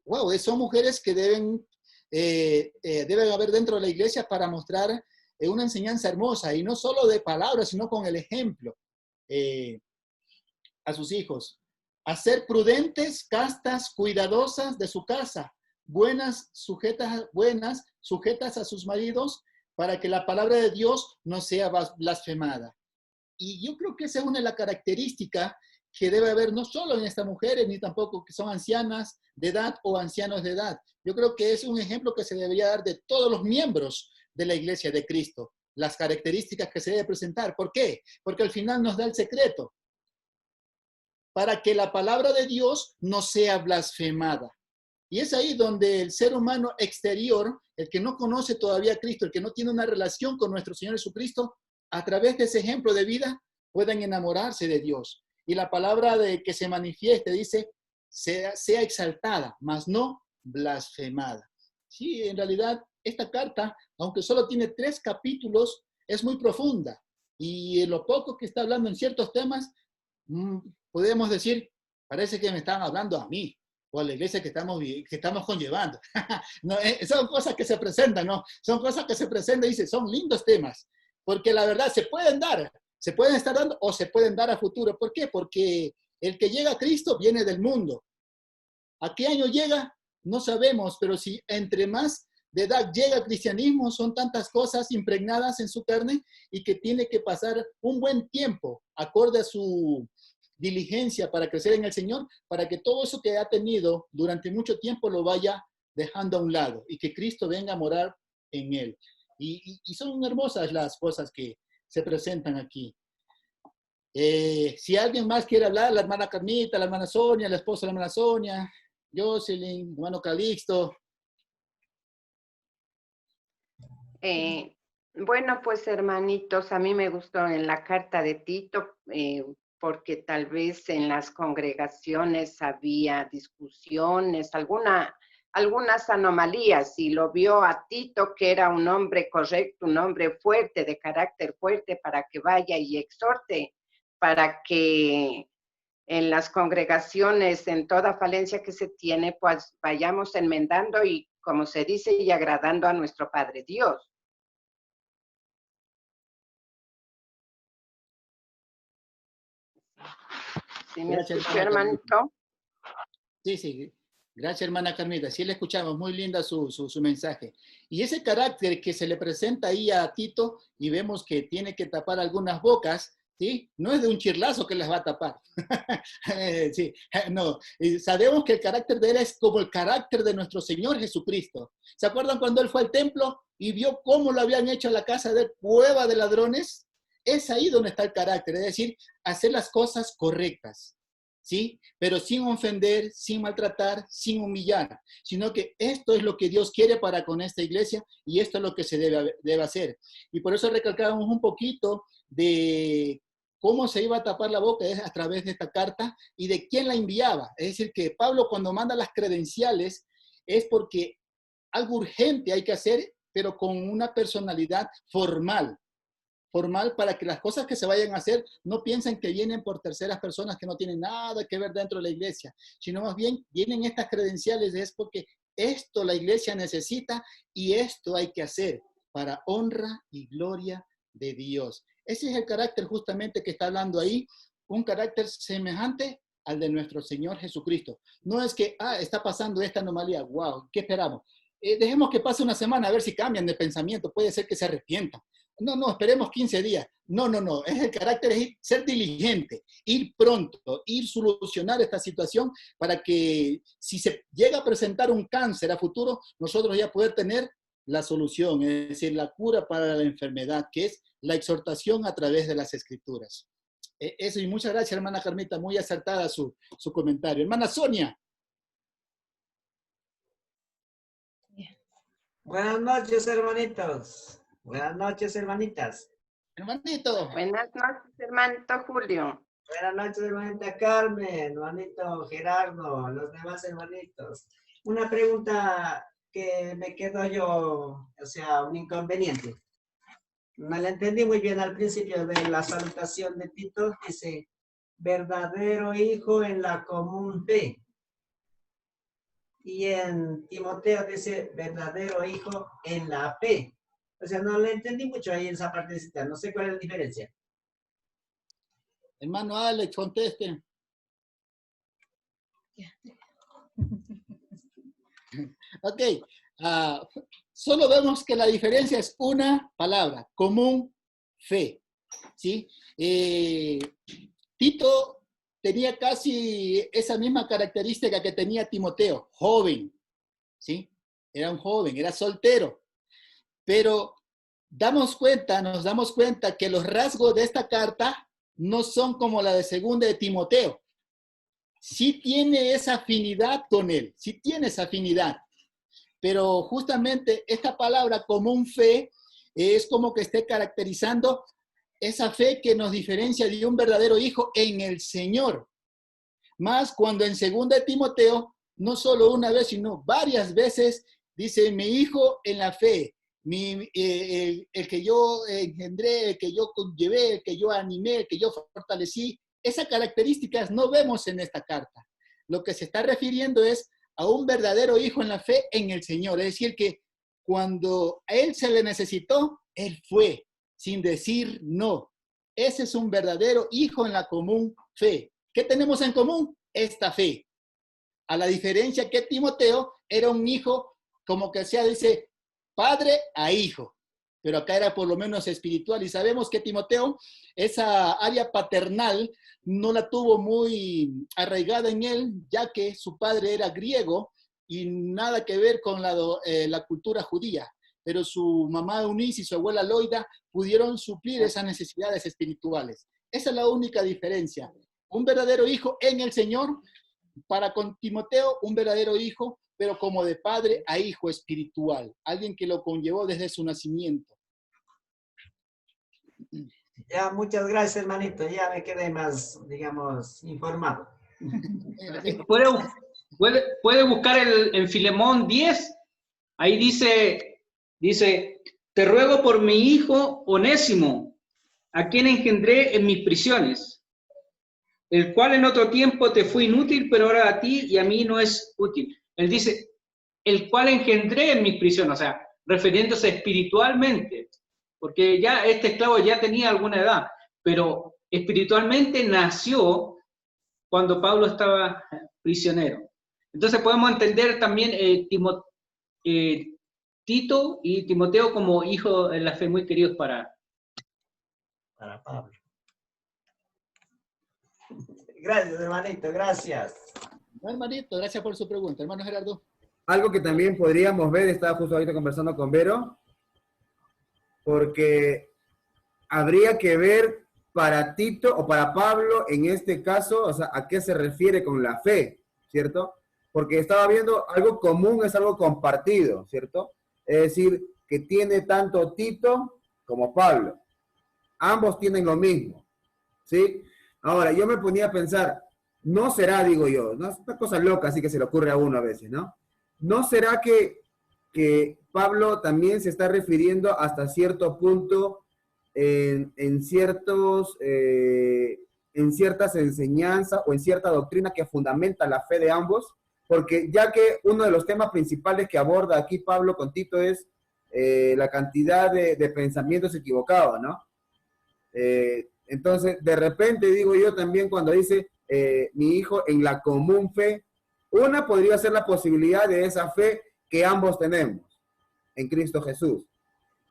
Wow, son mujeres que deben haber dentro de la iglesia para mostrar una enseñanza hermosa, y no solo de palabras, sino con el ejemplo a sus hijos. A ser prudentes, castas, cuidadosas de su casa, buenas, sujetas a sus maridos, para que la palabra de Dios no sea blasfemada. Y yo creo que esa es una de las características que debe haber no solo en estas mujeres, ni tampoco que son ancianas de edad o ancianos de edad. Yo creo que es un ejemplo que se debería dar de todos los miembros de la iglesia de Cristo, las características que se debe presentar. ¿Por qué? Porque al final nos da el secreto para que la palabra de Dios no sea blasfemada. Y es ahí donde el ser humano exterior, el que no conoce todavía a Cristo, el que no tiene una relación con nuestro Señor Jesucristo, a través de ese ejemplo de vida, pueden enamorarse de Dios. Y la palabra de que se manifieste dice, sea exaltada, mas no blasfemada. Sí, en realidad esta carta, aunque solo tiene 3 capítulos, es muy profunda. Y en lo poco que está hablando en ciertos temas, podemos decir, parece que me están hablando a mí, o a la iglesia que estamos conllevando. No, son cosas que se presentan, ¿no? Son cosas que se presentan y dicen, son lindos temas, porque la verdad se pueden estar dando o se pueden dar a futuro. ¿Por qué? Porque el que llega a Cristo viene del mundo. ¿A qué año llega? No sabemos, pero si entre más de edad llega al cristianismo, son tantas cosas impregnadas en su carne y que tiene que pasar un buen tiempo, acorde a su diligencia para crecer en el Señor, para que todo eso que ha tenido durante mucho tiempo lo vaya dejando a un lado y que Cristo venga a morar en él. Y son hermosas las cosas que se presentan aquí. Si alguien más quiere hablar, la hermana Carmita, la hermana Sonia, la esposa de la hermana Sonia, Jocelyn, hermano Calixto. Bueno, pues hermanitos, a mí me gustó en la carta de Tito, porque tal vez en las congregaciones había discusiones, algunas anomalías, y lo vio a Tito, que era un hombre correcto, un hombre fuerte, de carácter fuerte, para que vaya y exhorte, para que en las congregaciones, en toda falencia que se tiene, pues vayamos enmendando y, como se dice, y agradando a nuestro Padre Dios. ¿Sí me escuchó, hermanito? Sí. Gracias, hermana Carmita. Sí le escuchamos. Muy linda su mensaje. Y ese carácter que se le presenta ahí a Tito y vemos que tiene que tapar algunas bocas, ¿sí? No es de un chirlazo que las va a tapar. Sí, no. Sabemos que el carácter de él es como el carácter de nuestro Señor Jesucristo. ¿Se acuerdan cuando él fue al templo y vio cómo lo habían hecho a la casa de cueva de ladrones? Es ahí donde está el carácter, es decir, hacer las cosas correctas, ¿sí? Pero sin ofender, sin maltratar, sin humillar, sino que esto es lo que Dios quiere para con esta iglesia y esto es lo que se debe hacer. Y por eso recalcábamos un poquito de cómo se iba a tapar la boca a través de esta carta y de quién la enviaba. Es decir, que Pablo cuando manda las credenciales es porque algo urgente hay que hacer, pero con una personalidad formal para que las cosas que se vayan a hacer no piensen que vienen por terceras personas que no tienen nada que ver dentro de la iglesia, sino más bien vienen estas credenciales, es porque esto la iglesia necesita y esto hay que hacer para honra y gloria de Dios. Ese es el carácter justamente que está hablando ahí, un carácter semejante al de nuestro Señor Jesucristo. No es que, está pasando esta anomalía, wow, ¿qué esperamos? Dejemos que pase una semana a ver si cambian de pensamiento, puede ser que se arrepientan. No, esperemos 15 días. No, es el carácter, es ser diligente, ir pronto, ir solucionar esta situación para que si se llega a presentar un cáncer a futuro, nosotros ya poder tener la solución, es decir, la cura para la enfermedad, que es la exhortación a través de las Escrituras. Eso, y muchas gracias, hermana Carmita, muy acertada su comentario. Hermana Sonia. Buenas noches, hermanitos. Buenas noches, hermanitas. Hermanito. Buenas noches, hermanito Julio. Buenas noches, hermanita Carmen, hermanito Gerardo, los demás hermanitos. Una pregunta que me quedo yo, o sea, un inconveniente. No la entendí muy bien al principio de la salutación de Tito. Dice, verdadero hijo en la común fe. Y en Timoteo dice, verdadero hijo en la fe. O sea, no le entendí mucho ahí en esa partecita. No sé cuál es la diferencia. Hermano Alex, conteste. Ok. Solo vemos que la diferencia es una palabra, común fe. ¿Sí? Tito tenía casi esa misma característica que tenía Timoteo, joven. ¿Sí? Era un joven, era soltero. Pero nos damos cuenta que los rasgos de esta carta no son como la de segunda de Timoteo. Sí tiene esa afinidad con él, sí tiene esa afinidad. Pero justamente esta palabra común fe es como que esté caracterizando esa fe que nos diferencia de un verdadero hijo en el Señor. Más cuando en segunda de Timoteo, no solo una vez, sino varias veces, Dice, mi hijo en la fe, el que yo engendré, el que yo conllevé, el que yo animé, el que yo fortalecí. Esas características no vemos en esta carta. Lo que se está refiriendo es a un verdadero hijo en la fe en el Señor. Es decir, que cuando a él se le necesitó, él fue, sin decir no. Ese es un verdadero hijo en la común fe. ¿Qué tenemos en común? Esta fe. A la diferencia que Timoteo era un hijo, como que se dice, padre a hijo. Pero acá era por lo menos espiritual. Y sabemos que Timoteo, esa área paternal, no la tuvo muy arraigada en él, ya que su padre era griego y nada que ver con la cultura judía. Pero su mamá Eunice y su abuela Loida pudieron suplir esas necesidades espirituales. Esa es la única diferencia. Un verdadero hijo en el Señor, para con Timoteo, un verdadero hijo, pero como de padre a hijo espiritual. Alguien que lo conllevó desde su nacimiento. Ya, muchas gracias, hermanito. Ya me quedé más, digamos, informado. Puede buscar en Filemón 10. Ahí dice, te ruego por mi hijo Onésimo, a quien engendré en mis prisiones, el cual en otro tiempo te fue inútil, pero ahora a ti y a mí no es útil. Él dice, el cual engendré en mis prisiones, o sea, refiriéndose espiritualmente, porque ya este esclavo ya tenía alguna edad, pero espiritualmente nació cuando Pablo estaba prisionero. Entonces podemos entender también Tito y Timoteo como hijos en la fe muy queridos para Pablo. Gracias, hermanito, gracias. No, hermanito, gracias por su pregunta. Hermano Gerardo. Algo que también podríamos ver, estaba justo ahorita conversando con Vero, porque habría que ver para Tito o para Pablo en este caso, o sea, a qué se refiere con la fe, ¿cierto? Porque estaba viendo algo común, es algo compartido, ¿cierto? Es decir, que tiene tanto Tito como Pablo. Ambos tienen lo mismo, ¿sí? Ahora, yo me ponía a pensar, ¿no será, digo yo, no es una cosa loca así que se le ocurre a uno a veces, ¿no? ¿No será que Pablo también se está refiriendo hasta cierto punto en ciertas enseñanzas o en cierta doctrina que fundamenta la fe de ambos? Porque ya que uno de los temas principales que aborda aquí Pablo con Tito es la cantidad de pensamientos equivocados, ¿no? Entonces, de repente digo yo también cuando dice mi hijo en la común fe, una podría ser la posibilidad de esa fe que ambos tenemos en Cristo Jesús.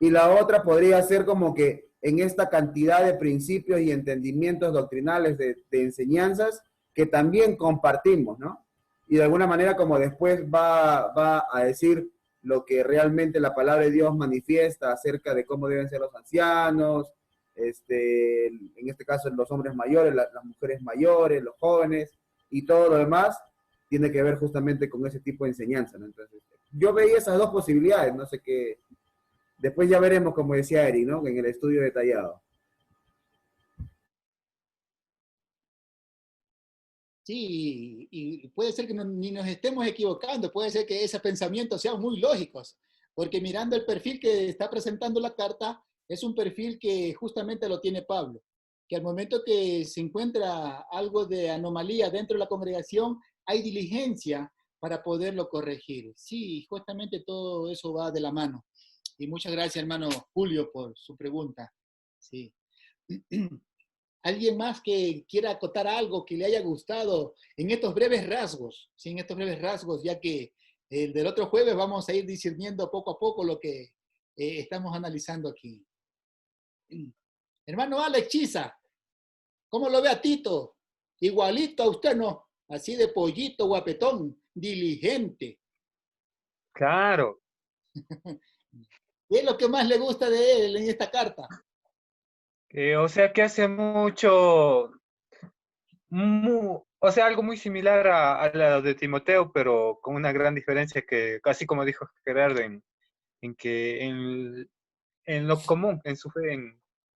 Y la otra podría ser como que en esta cantidad de principios y entendimientos doctrinales de enseñanzas que también compartimos, ¿no? Y de alguna manera como después va a decir lo que realmente la palabra de Dios manifiesta acerca de cómo deben ser los ancianos, en este caso los hombres mayores, las mujeres mayores, los jóvenes y todo lo demás tiene que ver justamente con ese tipo de enseñanza, ¿no? Entonces, yo veía esas dos posibilidades, no sé qué, después ya veremos, como decía Eric, ¿no? En el estudio detallado. Sí, y puede ser que ni nos estemos equivocando, puede ser que esos pensamientos sean muy lógicos, porque mirando el perfil que está presentando la carta, es un perfil que justamente lo tiene Pablo, que al momento que se encuentra algo de anomalía dentro de la congregación, hay diligencia para poderlo corregir. Sí, justamente todo eso va de la mano. Y muchas gracias, hermano Julio, por su pregunta. Sí. ¿Alguien más que quiera acotar algo que le haya gustado en estos breves rasgos? Sí, en estos breves rasgos, ya que el del otro jueves vamos a ir discerniendo poco a poco lo que estamos analizando aquí. Hermano Alex Chiza, ¿cómo lo ve a Tito? Igualito a usted, ¿no? Así de pollito, guapetón, diligente. Claro. ¿Qué es lo que más le gusta de él en esta carta? O sea que hace mucho, o sea, algo muy similar a la de Timoteo, pero con una gran diferencia que, casi como dijo Gerardo, en que en lo común, en su fe,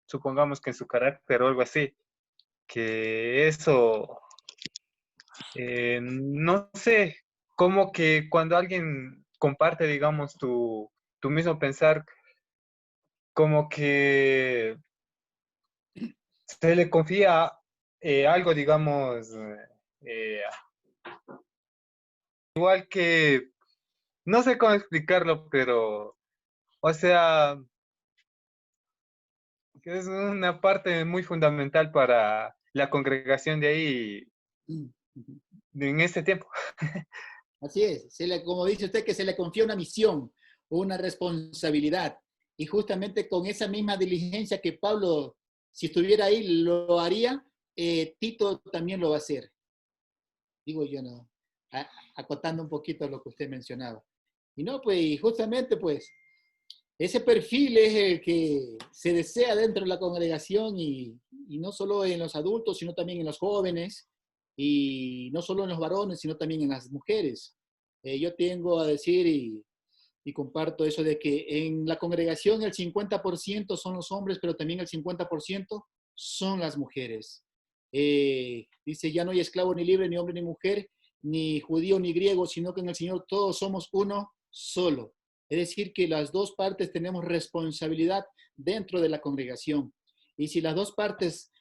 supongamos que en su carácter o algo así, que eso, no sé, como que cuando alguien comparte, digamos, tu mismo pensar, como que se le confía algo, digamos, eh, igual que, no sé cómo explicarlo, pero, o sea, que es una parte muy fundamental para la congregación de ahí Mm, ujú. en este tiempo. Así es, como dice usted, que se le confía una misión, una responsabilidad. Y justamente con esa misma diligencia que Pablo, si estuviera ahí, lo haría, Tito también lo va a hacer. Digo yo, ¿no? Acotando un poquito lo que usted mencionaba. Y no, pues, y justamente, pues, ese perfil es el que se desea dentro de la congregación y no solo en los adultos, sino también en los jóvenes, y no solo en los varones, sino también en las mujeres. Yo tengo a decir y comparto eso de que en la congregación el 50% son los hombres, pero también el 50% son las mujeres. Dice, ya no hay esclavo ni libre, ni hombre ni mujer, ni judío ni griego, sino que en el Señor todos somos uno solo. Es decir, que las dos partes tenemos responsabilidad dentro de la congregación. Y si las dos partes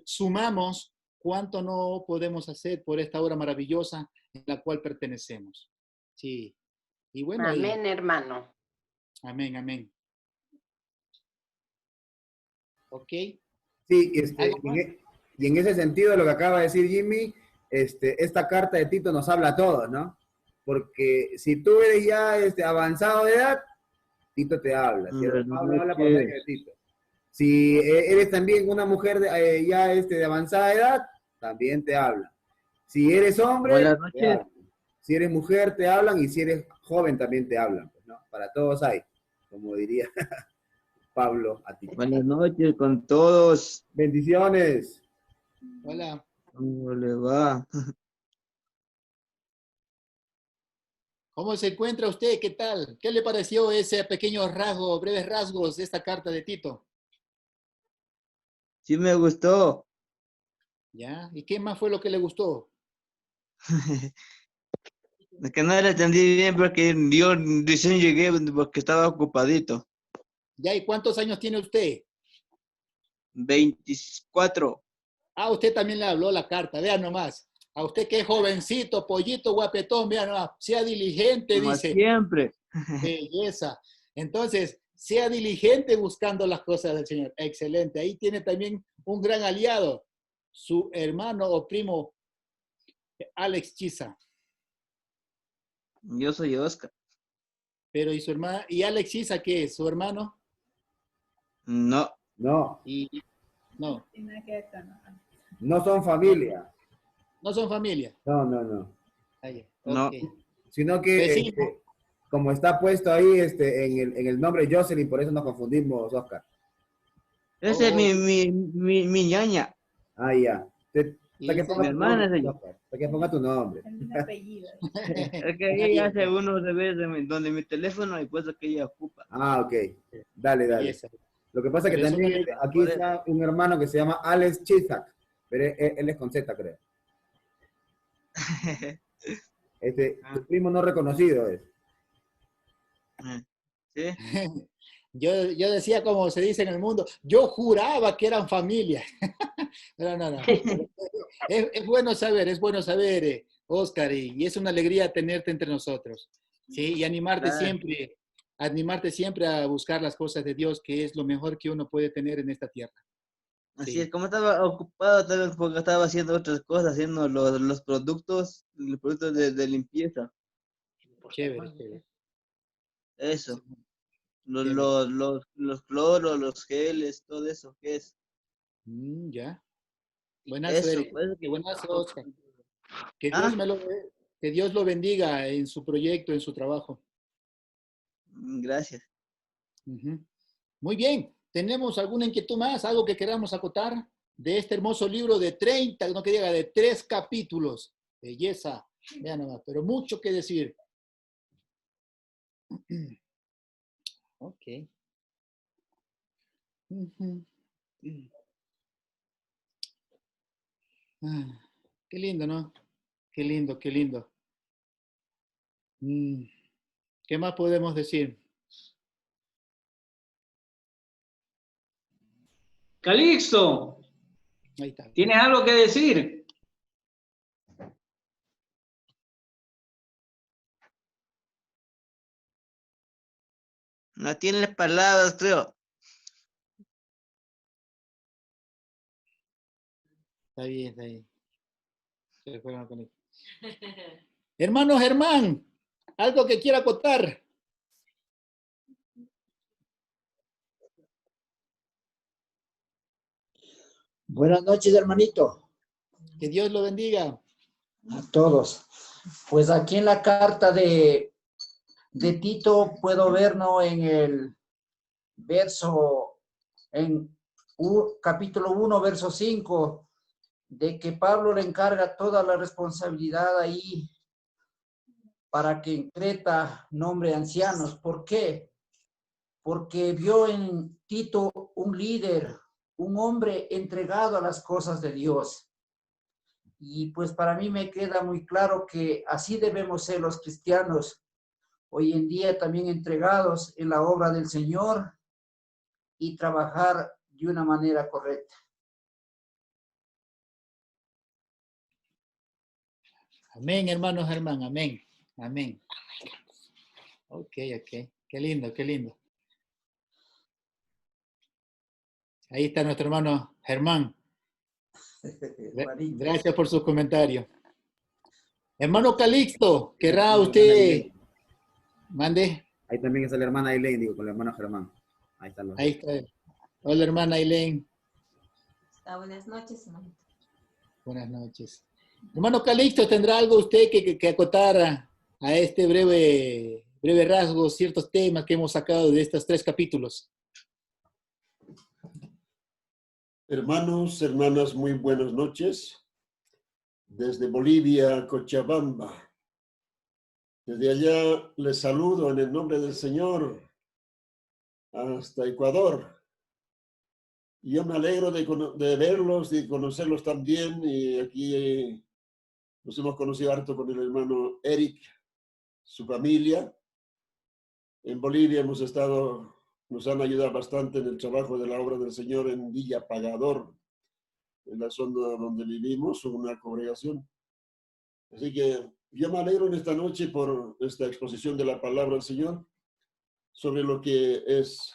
sumamos, ¿cuánto no podemos hacer por esta obra maravillosa en la cual pertenecemos? Sí. Y bueno, ahí. Amén, hermano. Amén, amén. ¿Ok? Sí, ¿Algo más? y en ese sentido, lo que acaba de decir Jimmy, esta carta de Tito nos habla a todos, ¿no? Porque si tú eres ya avanzado de edad, Tito te habla. Si Pablo habla por medio de Tito. Si eres también una mujer ya de avanzada edad, también te habla. Si eres hombre, Buenas te noches. hablan. Si eres mujer, te hablan. Y si eres joven, también te hablan, pues, ¿no? Para todos hay, como diría Pablo a Tito. Buenas noches con todos. Bendiciones. Hola. ¿Cómo le va? ¿Cómo se encuentra usted? ¿Qué tal? ¿Qué le pareció ese pequeño rasgo, breves rasgos de esta carta de Tito? Sí me gustó. ¿Ya? ¿Y qué más fue lo que le gustó? Es que no le entendí bien porque yo recién llegué porque estaba ocupadito. ¿Ya? ¿Y cuántos años tiene usted? 24. Ah, usted también le habló la carta, vea nomás. A usted que es jovencito, pollito, guapetón, vea nomás. Sea diligente, Como dice. siempre. Belleza. Entonces, sea diligente buscando las cosas del Señor. Excelente. Ahí tiene también un gran aliado, su hermano o primo, Alex Chisa. Yo soy Oscar. Pero, ¿y su hermana? ¿Y Alex Chisa qué es? ¿Su hermano? No. No, Y no, no son no, familia. no son familia. No, no, no. Ahí, No. ok. Sino que, Vecino. como está puesto ahí en el nombre Jocelyn, por eso nos confundimos, Oscar. Esa es Oh, mi ñaña. Ah, ya. Hasta y que ese- Mi ponga tu hermana nombre, es ella. Oscar. Hasta que ponga tu nombre. Es que ella hace unos deberes donde mi teléfono y pues que ella ocupa. Ah, ok. Dale, dale. Belleza. Lo que pasa es que Pero es una también alegría. aquí Por eso. está un hermano que se llama Alex Chisak, pero él es con Z, creo. Tu primo no reconocido es. ¿Sí? Yo decía, como se dice en el mundo, yo juraba que eran familia. Pero no, no. Es bueno saber, Oscar, y es una alegría tenerte entre nosotros. ¿Sí? Y Claro. animarte siempre a buscar las cosas de Dios, que es lo mejor que uno puede tener en esta tierra. Así es, Sí, como estaba ocupado, tal vez porque estaba haciendo otras cosas, haciendo los productos de limpieza. chévere, chévere. Eso. Sí, chévere. Los cloros, los geles, todo eso, ¿qué es? Ya. Buenazo, Eso, Eric. pues que Buenazo, Oscar. Que Dios ah, que Dios lo bendiga en su proyecto, en su trabajo. gracias. Ujú. Muy bien. ¿Tenemos alguna inquietud más? ¿Algo que queramos acotar de este hermoso libro de 30, no que diga, de 3 capítulos? Belleza. Vean nomás, pero mucho que decir. Ok. Ujú. Ah, qué lindo, ¿no? Qué lindo, qué lindo. Mm. ¿Qué más podemos decir? Calixto, Ahí está. ¿tienes algo que decir? No tiene palabras, creo. Está bien, está bien. Se fueron a conectar. Hermano Germán, algo que quiera acotar. Buenas noches, hermanito. Que Dios lo bendiga. A todos. Pues aquí en la carta de Tito puedo ver, ¿no? En el verso, capítulo 1, verso 5, de que Pablo le encarga toda la responsabilidad ahí para que en Creta nombre ancianos. ¿Por qué? Porque vio en Tito un líder, un hombre entregado a las cosas de Dios. Y pues para mí me queda muy claro que así debemos ser los cristianos, hoy en día también entregados en la obra del Señor y trabajar de una manera correcta. Amén, hermano Germán, amén, amén. Ok, ok, qué lindo, qué lindo. Ahí está nuestro hermano Germán. Gracias por su comentario. Hermano Calixto, ¿querrá usted? Mande. Ahí también está la hermana Aileen, digo, con el hermano Germán. Ahí están los dos. Ahí está. Hola, hermana Aileen. Buenas noches, hermano. Buenas noches. Hermano Calixto, ¿tendrá algo usted que acotar a este breve rasgo, ciertos temas que hemos sacado de estos 3 capítulos? Hermanos, hermanas, muy buenas noches. Desde Bolivia, Cochabamba. Desde allá les saludo en el nombre del Señor hasta Ecuador. Y yo me alegro de verlos y conocerlos también. Y aquí nos hemos conocido harto con el hermano Eric, su familia. En Bolivia nos han ayudado bastante en el trabajo de la obra del Señor en Villa Pagador, en la zona donde vivimos, una congregación. Así que yo me alegro en esta noche por esta exposición de la palabra del Señor sobre lo que es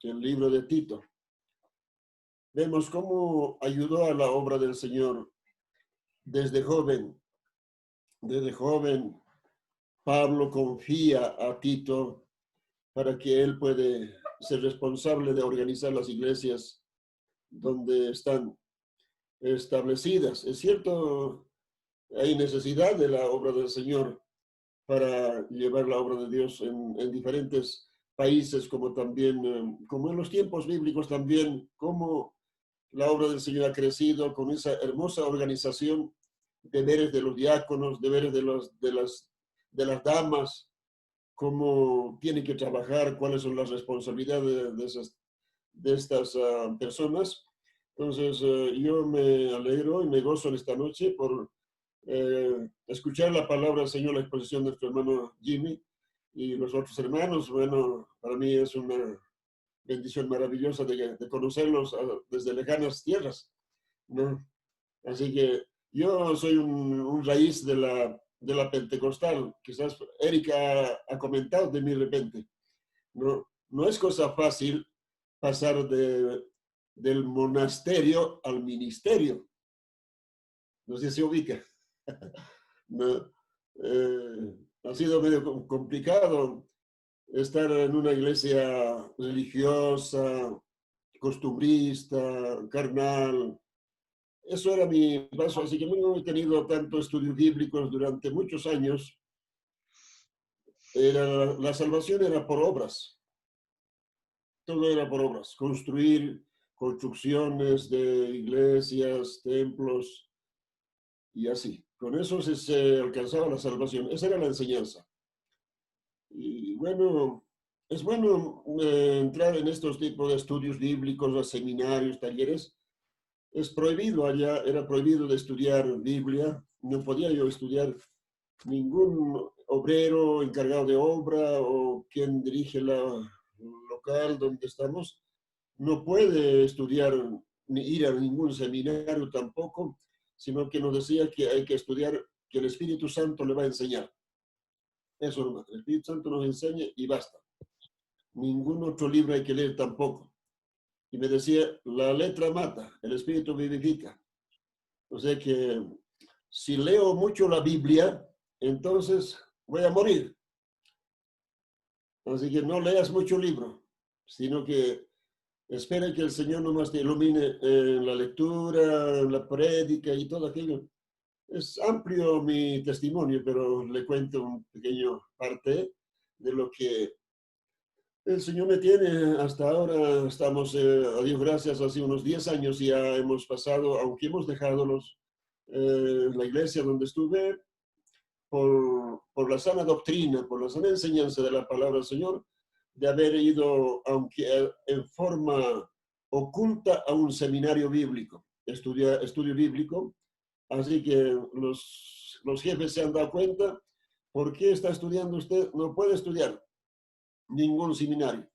el libro de Tito. Vemos cómo ayudó a la obra del Señor desde joven. Desde joven, Pablo confía a Tito para que él puede ser responsable de organizar las iglesias donde están establecidas. Es cierto, hay necesidad de la obra del Señor para llevar la obra de Dios en diferentes países, como también, como en los tiempos bíblicos también, como la obra del Señor ha crecido con esa hermosa organización, deberes de los diáconos, deberes de las damas, cómo tienen que trabajar, cuáles son las responsabilidades de estas personas. Entonces, yo me alegro y me gozo en esta noche por escuchar la palabra del Señor, la exposición de nuestro hermano Jimmy y los otros hermanos. Bueno, para mí es una bendición maravillosa de conocerlos desde lejanas tierras, ¿no? Así que yo soy un raíz de la pentecostal. Quizás Erika ha comentado de mí de repente. No es cosa fácil pasar del monasterio al ministerio. No sé si se ubica. No, ha sido medio complicado estar en una iglesia religiosa, costumbrista, carnal. Eso era mi paso, así que no he tenido tantos estudios bíblicos durante muchos años. La salvación era por obras. Todo era por obras. Construir construcciones de iglesias, templos y así. Con eso se alcanzaba la salvación. Esa era la enseñanza. Y bueno, es bueno entrar en estos tipos de estudios bíblicos, a seminarios, talleres. Es prohibido allá, era prohibido de estudiar Biblia. No podía yo estudiar ningún obrero encargado de obra o quien dirige la local donde estamos no puede estudiar ni ir a ningún seminario tampoco, sino que nos decía que hay que estudiar, que el Espíritu Santo le va a enseñar. Eso nomás, el Espíritu Santo nos enseña y basta. Ningún otro libro hay que leer tampoco. Y me decía, la letra mata, el Espíritu vivifica. O sea que si leo mucho la Biblia, entonces voy a morir. Así que no leas mucho libro, sino que espera que el Señor nomás te ilumine en la lectura, en la prédica y todo aquello. Es amplio mi testimonio, pero le cuento un pequeño parte de lo que el Señor me tiene hasta ahora. Estamos, a Dios gracias, hace unos 10 años ya hemos pasado, aunque hemos dejado la iglesia donde estuve, por la sana doctrina, por la sana enseñanza de la palabra del Señor, de haber ido, aunque en forma oculta, a un seminario bíblico, estudio bíblico. Así que los jefes se han dado cuenta, ¿por qué está estudiando usted? No puede estudiar ningún seminario.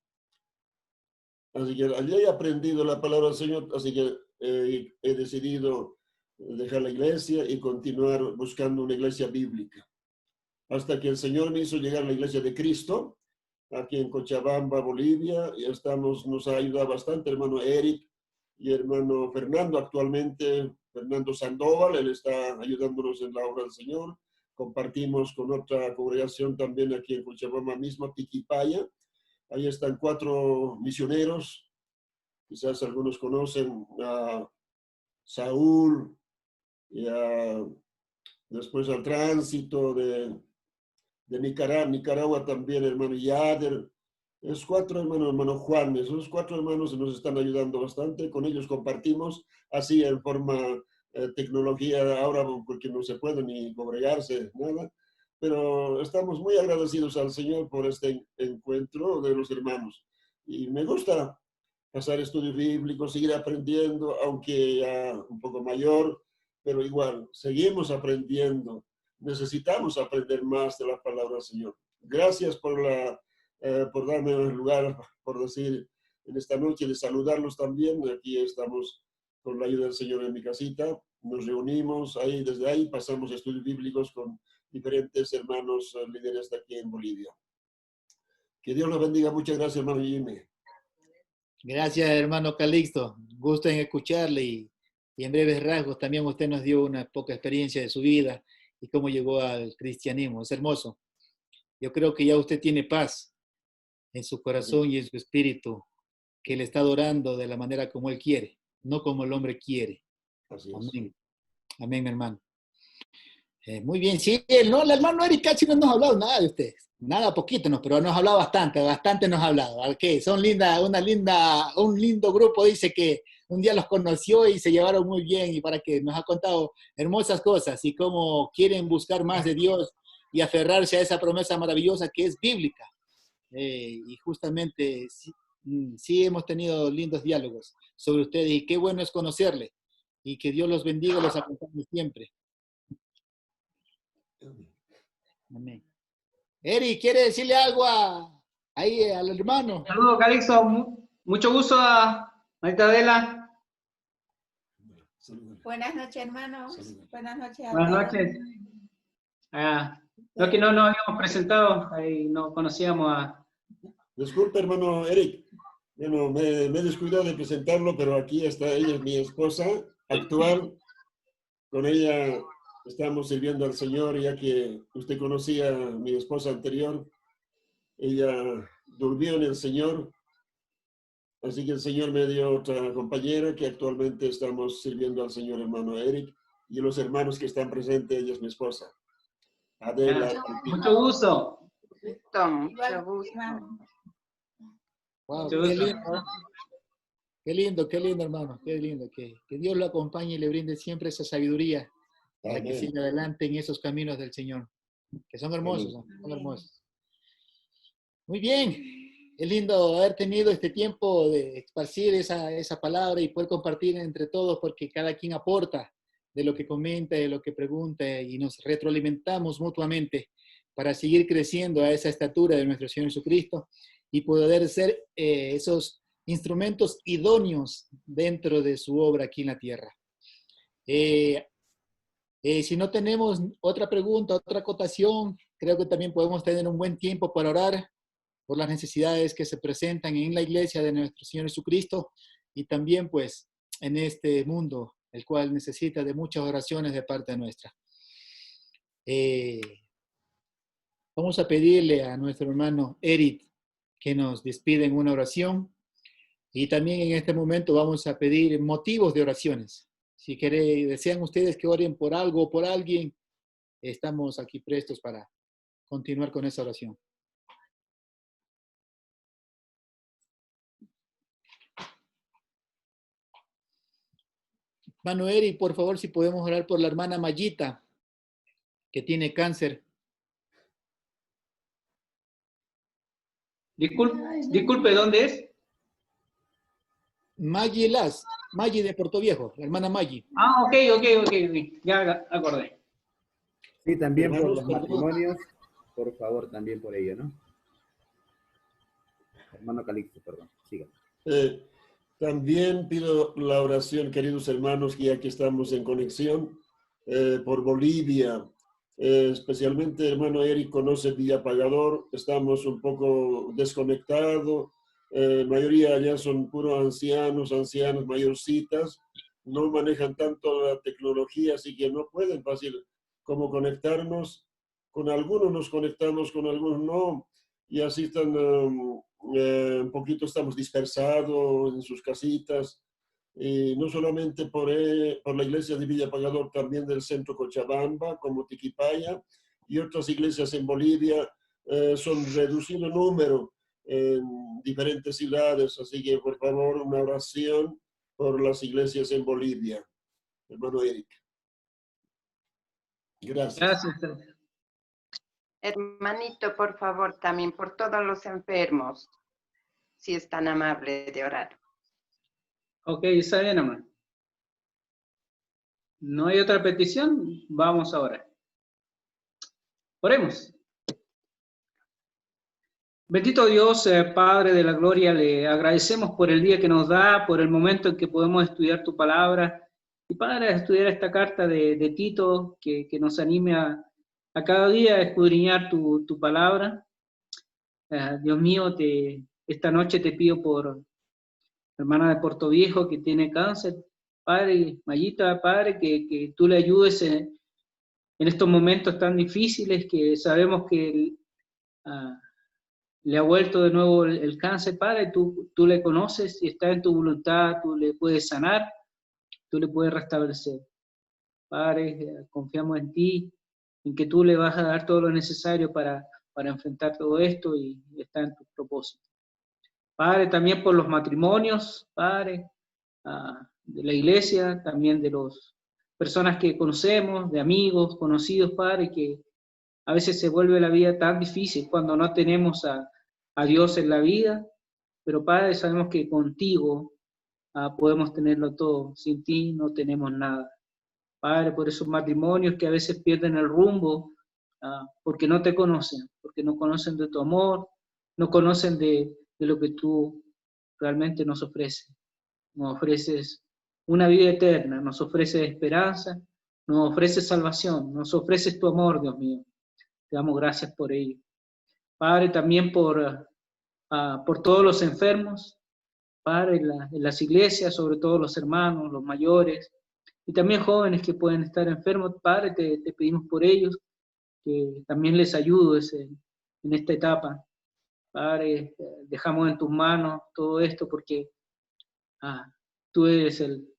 Así que allí he aprendido la palabra del Señor, así que he decidido dejar la iglesia y continuar buscando una iglesia bíblica. Hasta que el Señor me hizo llegar a la iglesia de Cristo, aquí en Cochabamba, Bolivia, y nos ha ayudado bastante hermano Eric y hermano Fernando actualmente, Fernando Sandoval, él está ayudándonos en la obra del Señor. Compartimos con otra congregación también aquí en Cochabamba mismo, Tiquipaya. Ahí están 4 misioneros, quizás algunos conocen a Saúl, y después al Tránsito de Nicaragua también, hermano Yader. Esos 4 hermanos, hermano Juan, esos 4 hermanos nos están ayudando bastante. Con ellos compartimos así en forma tecnología ahora, porque no se puede ni congregarse, nada. Pero estamos muy agradecidos al Señor por este encuentro de los hermanos. Y me gusta pasar estudios bíblicos, seguir aprendiendo, aunque ya un poco mayor, pero igual, seguimos aprendiendo. Necesitamos aprender más de la palabra del Señor. Gracias por darme el lugar, por decir, en esta noche de saludarlos también. Aquí estamos con la ayuda del Señor en mi casita. Nos reunimos ahí, desde ahí pasamos estudios bíblicos con diferentes hermanos líderes de aquí en Bolivia. Que Dios los bendiga. Muchas gracias, hermano Jimmy. Gracias, hermano Calixto. Gusto en escucharle y en breves rasgos también usted nos dio una poca experiencia de su vida y cómo llegó al cristianismo. Es hermoso. Yo creo que ya usted tiene paz en su corazón y en su espíritu, que le está adorando de la manera como él quiere, no como el hombre quiere. Así es. Amén. Amén, mi hermano. Muy bien, sí, el hermano Eric casi no nos ha hablado nada de ustedes. Nada, poquito, no, pero nos ha hablado bastante nos ha hablado. ¿Qué? Son un lindo grupo, dice que un día los conoció y se llevaron muy bien y para que nos ha contado hermosas cosas y cómo quieren buscar más de Dios y aferrarse a esa promesa maravillosa que es bíblica. Y justamente sí hemos tenido lindos diálogos sobre ustedes y qué bueno es conocerle y que Dios los bendiga y los acompañe siempre. Amén. Eri, ¿quiere decirle algo ahí al hermano? Saludos, Calixto. Mucho gusto a Marita Adela. Buenas noches, hermanos. Buenas noches a Buenas todos. noches. No, que no nos habíamos presentado, ahí no conocíamos a... Disculpe, hermano Eric. Bueno, me he descuidado de presentarlo, pero aquí está ella, mi esposa actual. Con ella estamos sirviendo al Señor, ya que usted conocía a mi esposa anterior. Ella durmió en el Señor. Así que el Señor me dio otra compañera que actualmente estamos sirviendo al Señor, hermano Eric. Y los hermanos que están presentes, ella es mi esposa. Adela. Mucho gusto. Mucho gusto. Wow, qué lindo, hermano, qué lindo. Que Dios lo acompañe y le brinde siempre esa sabiduría para que siga adelante en esos caminos del Señor, que son hermosos, son hermosos. Muy bien, es lindo haber tenido este tiempo de esparcir esa palabra y poder compartir entre todos, porque cada quien aporta de lo que comenta, de lo que pregunta, y nos retroalimentamos mutuamente para seguir creciendo a esa estatura de nuestro Señor Jesucristo y poder ser esos instrumentos idóneos dentro de su obra aquí en la tierra. Si no tenemos otra pregunta, otra acotación, creo que también podemos tener un buen tiempo para orar por las necesidades que se presentan en la iglesia de nuestro Señor Jesucristo y también pues en este mundo, el cual necesita de muchas oraciones de parte nuestra. Vamos a pedirle a nuestro hermano Eric que nos despida en una oración y también en este momento vamos a pedir motivos de oraciones. Si desean ustedes que oren por algo o por alguien, estamos aquí prestos para continuar con esa oración. Hermano Eric, por favor, si podemos orar por la hermana Mayita, que tiene cáncer. Disculpe, ¿dónde es? Maggie Las, Maggie de Puerto Viejo, la hermana Maggie. Ah, ok, ya acordé. Sí, también por Hermanos, los perdón. matrimonios, por favor, también por ello, ¿no? Hermano Calixto, perdón, siga. También pido la oración, queridos hermanos, ya que estamos en conexión, por Bolivia. Especialmente, hermano Eric conoce Villa Pagador, estamos un poco desconectados. Mayoría allá son puros ancianas, mayorcitas, no manejan tanto la tecnología, así que no pueden fácil como conectarnos. Con algunos nos conectamos, con algunos no, y así están, un poquito estamos dispersados en sus casitas, y no solamente por la iglesia de Villa Pagador, también del centro Cochabamba, como Tiquipaya, y otras iglesias en Bolivia, son reducido número en diferentes ciudades, así que por favor una oración por las iglesias en Bolivia. Hermano Eric. Gracias. Hermanito, por favor, también por todos los enfermos, si es tan amable de orar. Ok, está bien, hermano. ¿No hay otra petición? Vamos ahora. Oremos. Bendito Dios, Padre de la Gloria, le agradecemos por el día que nos da, por el momento en que podemos estudiar tu palabra. Y Padre, estudiar esta carta de Tito, que nos anime a cada día a escudriñar tu palabra. Dios mío, esta noche te pido por la hermana de Puerto Viejo que tiene cáncer. Padre, Mayita, Padre, que tú le ayudes en estos momentos tan difíciles que sabemos que le ha vuelto de nuevo el cáncer. Padre, tú le conoces y está en tu voluntad, tú le puedes sanar, tú le puedes restablecer. Padre, confiamos en ti, en que tú le vas a dar todo lo necesario para enfrentar todo esto y está en tu propósito. Padre, también por los matrimonios, Padre, de la iglesia, también de las personas que conocemos, de amigos, conocidos, Padre, que a veces se vuelve la vida tan difícil cuando no tenemos a Dios en la vida, pero Padre, sabemos que contigo podemos tenerlo todo, sin ti no tenemos nada. Padre, por esos matrimonios que a veces pierden el rumbo, porque no te conocen, porque no conocen de tu amor, no conocen de lo que tú realmente nos ofreces. Nos ofreces una vida eterna, nos ofreces esperanza, nos ofreces salvación, nos ofreces tu amor, Dios mío. Te damos gracias por ello. Padre, también por todos los enfermos, Padre, en las iglesias, sobre todo los hermanos, los mayores, y también jóvenes que pueden estar enfermos. Padre, te pedimos por ellos, que también les ayudes en esta etapa. Padre, dejamos en tus manos todo esto porque tú eres el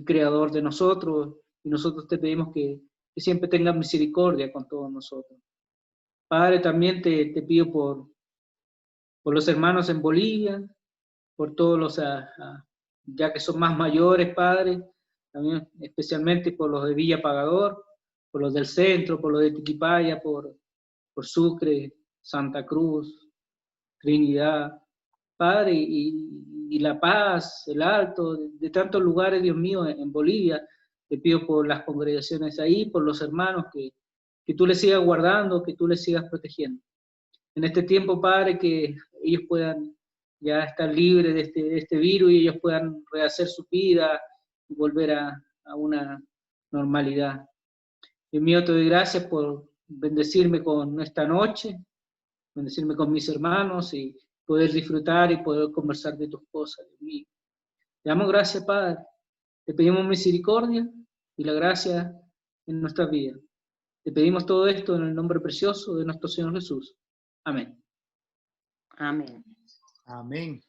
creador de nosotros y nosotros te pedimos que siempre tengas misericordia con todos nosotros. Padre, también te pido por los hermanos en Bolivia, por todos los, ya que son más mayores, Padre, también especialmente por los de Villa Pagador, por los del centro, por los de Tiquipaya, por Sucre, Santa Cruz, Trinidad, Padre, y La Paz, El Alto, de tantos lugares, Dios mío, en Bolivia, Te pido por las congregaciones ahí, por los hermanos, que tú les sigas guardando, que tú les sigas protegiendo. En este tiempo, Padre, que ellos puedan ya estar libres de este virus y ellos puedan rehacer su vida y volver a una normalidad. Dios mío, te doy gracias por bendecirme con esta noche, bendecirme con mis hermanos y poder disfrutar y poder conversar de tus cosas, Dios mío. Te damos gracias, Padre. Te pedimos misericordia y la gracia en nuestras vidas. Te pedimos todo esto en el nombre precioso de nuestro Señor Jesús. Amén. Amén. Amén.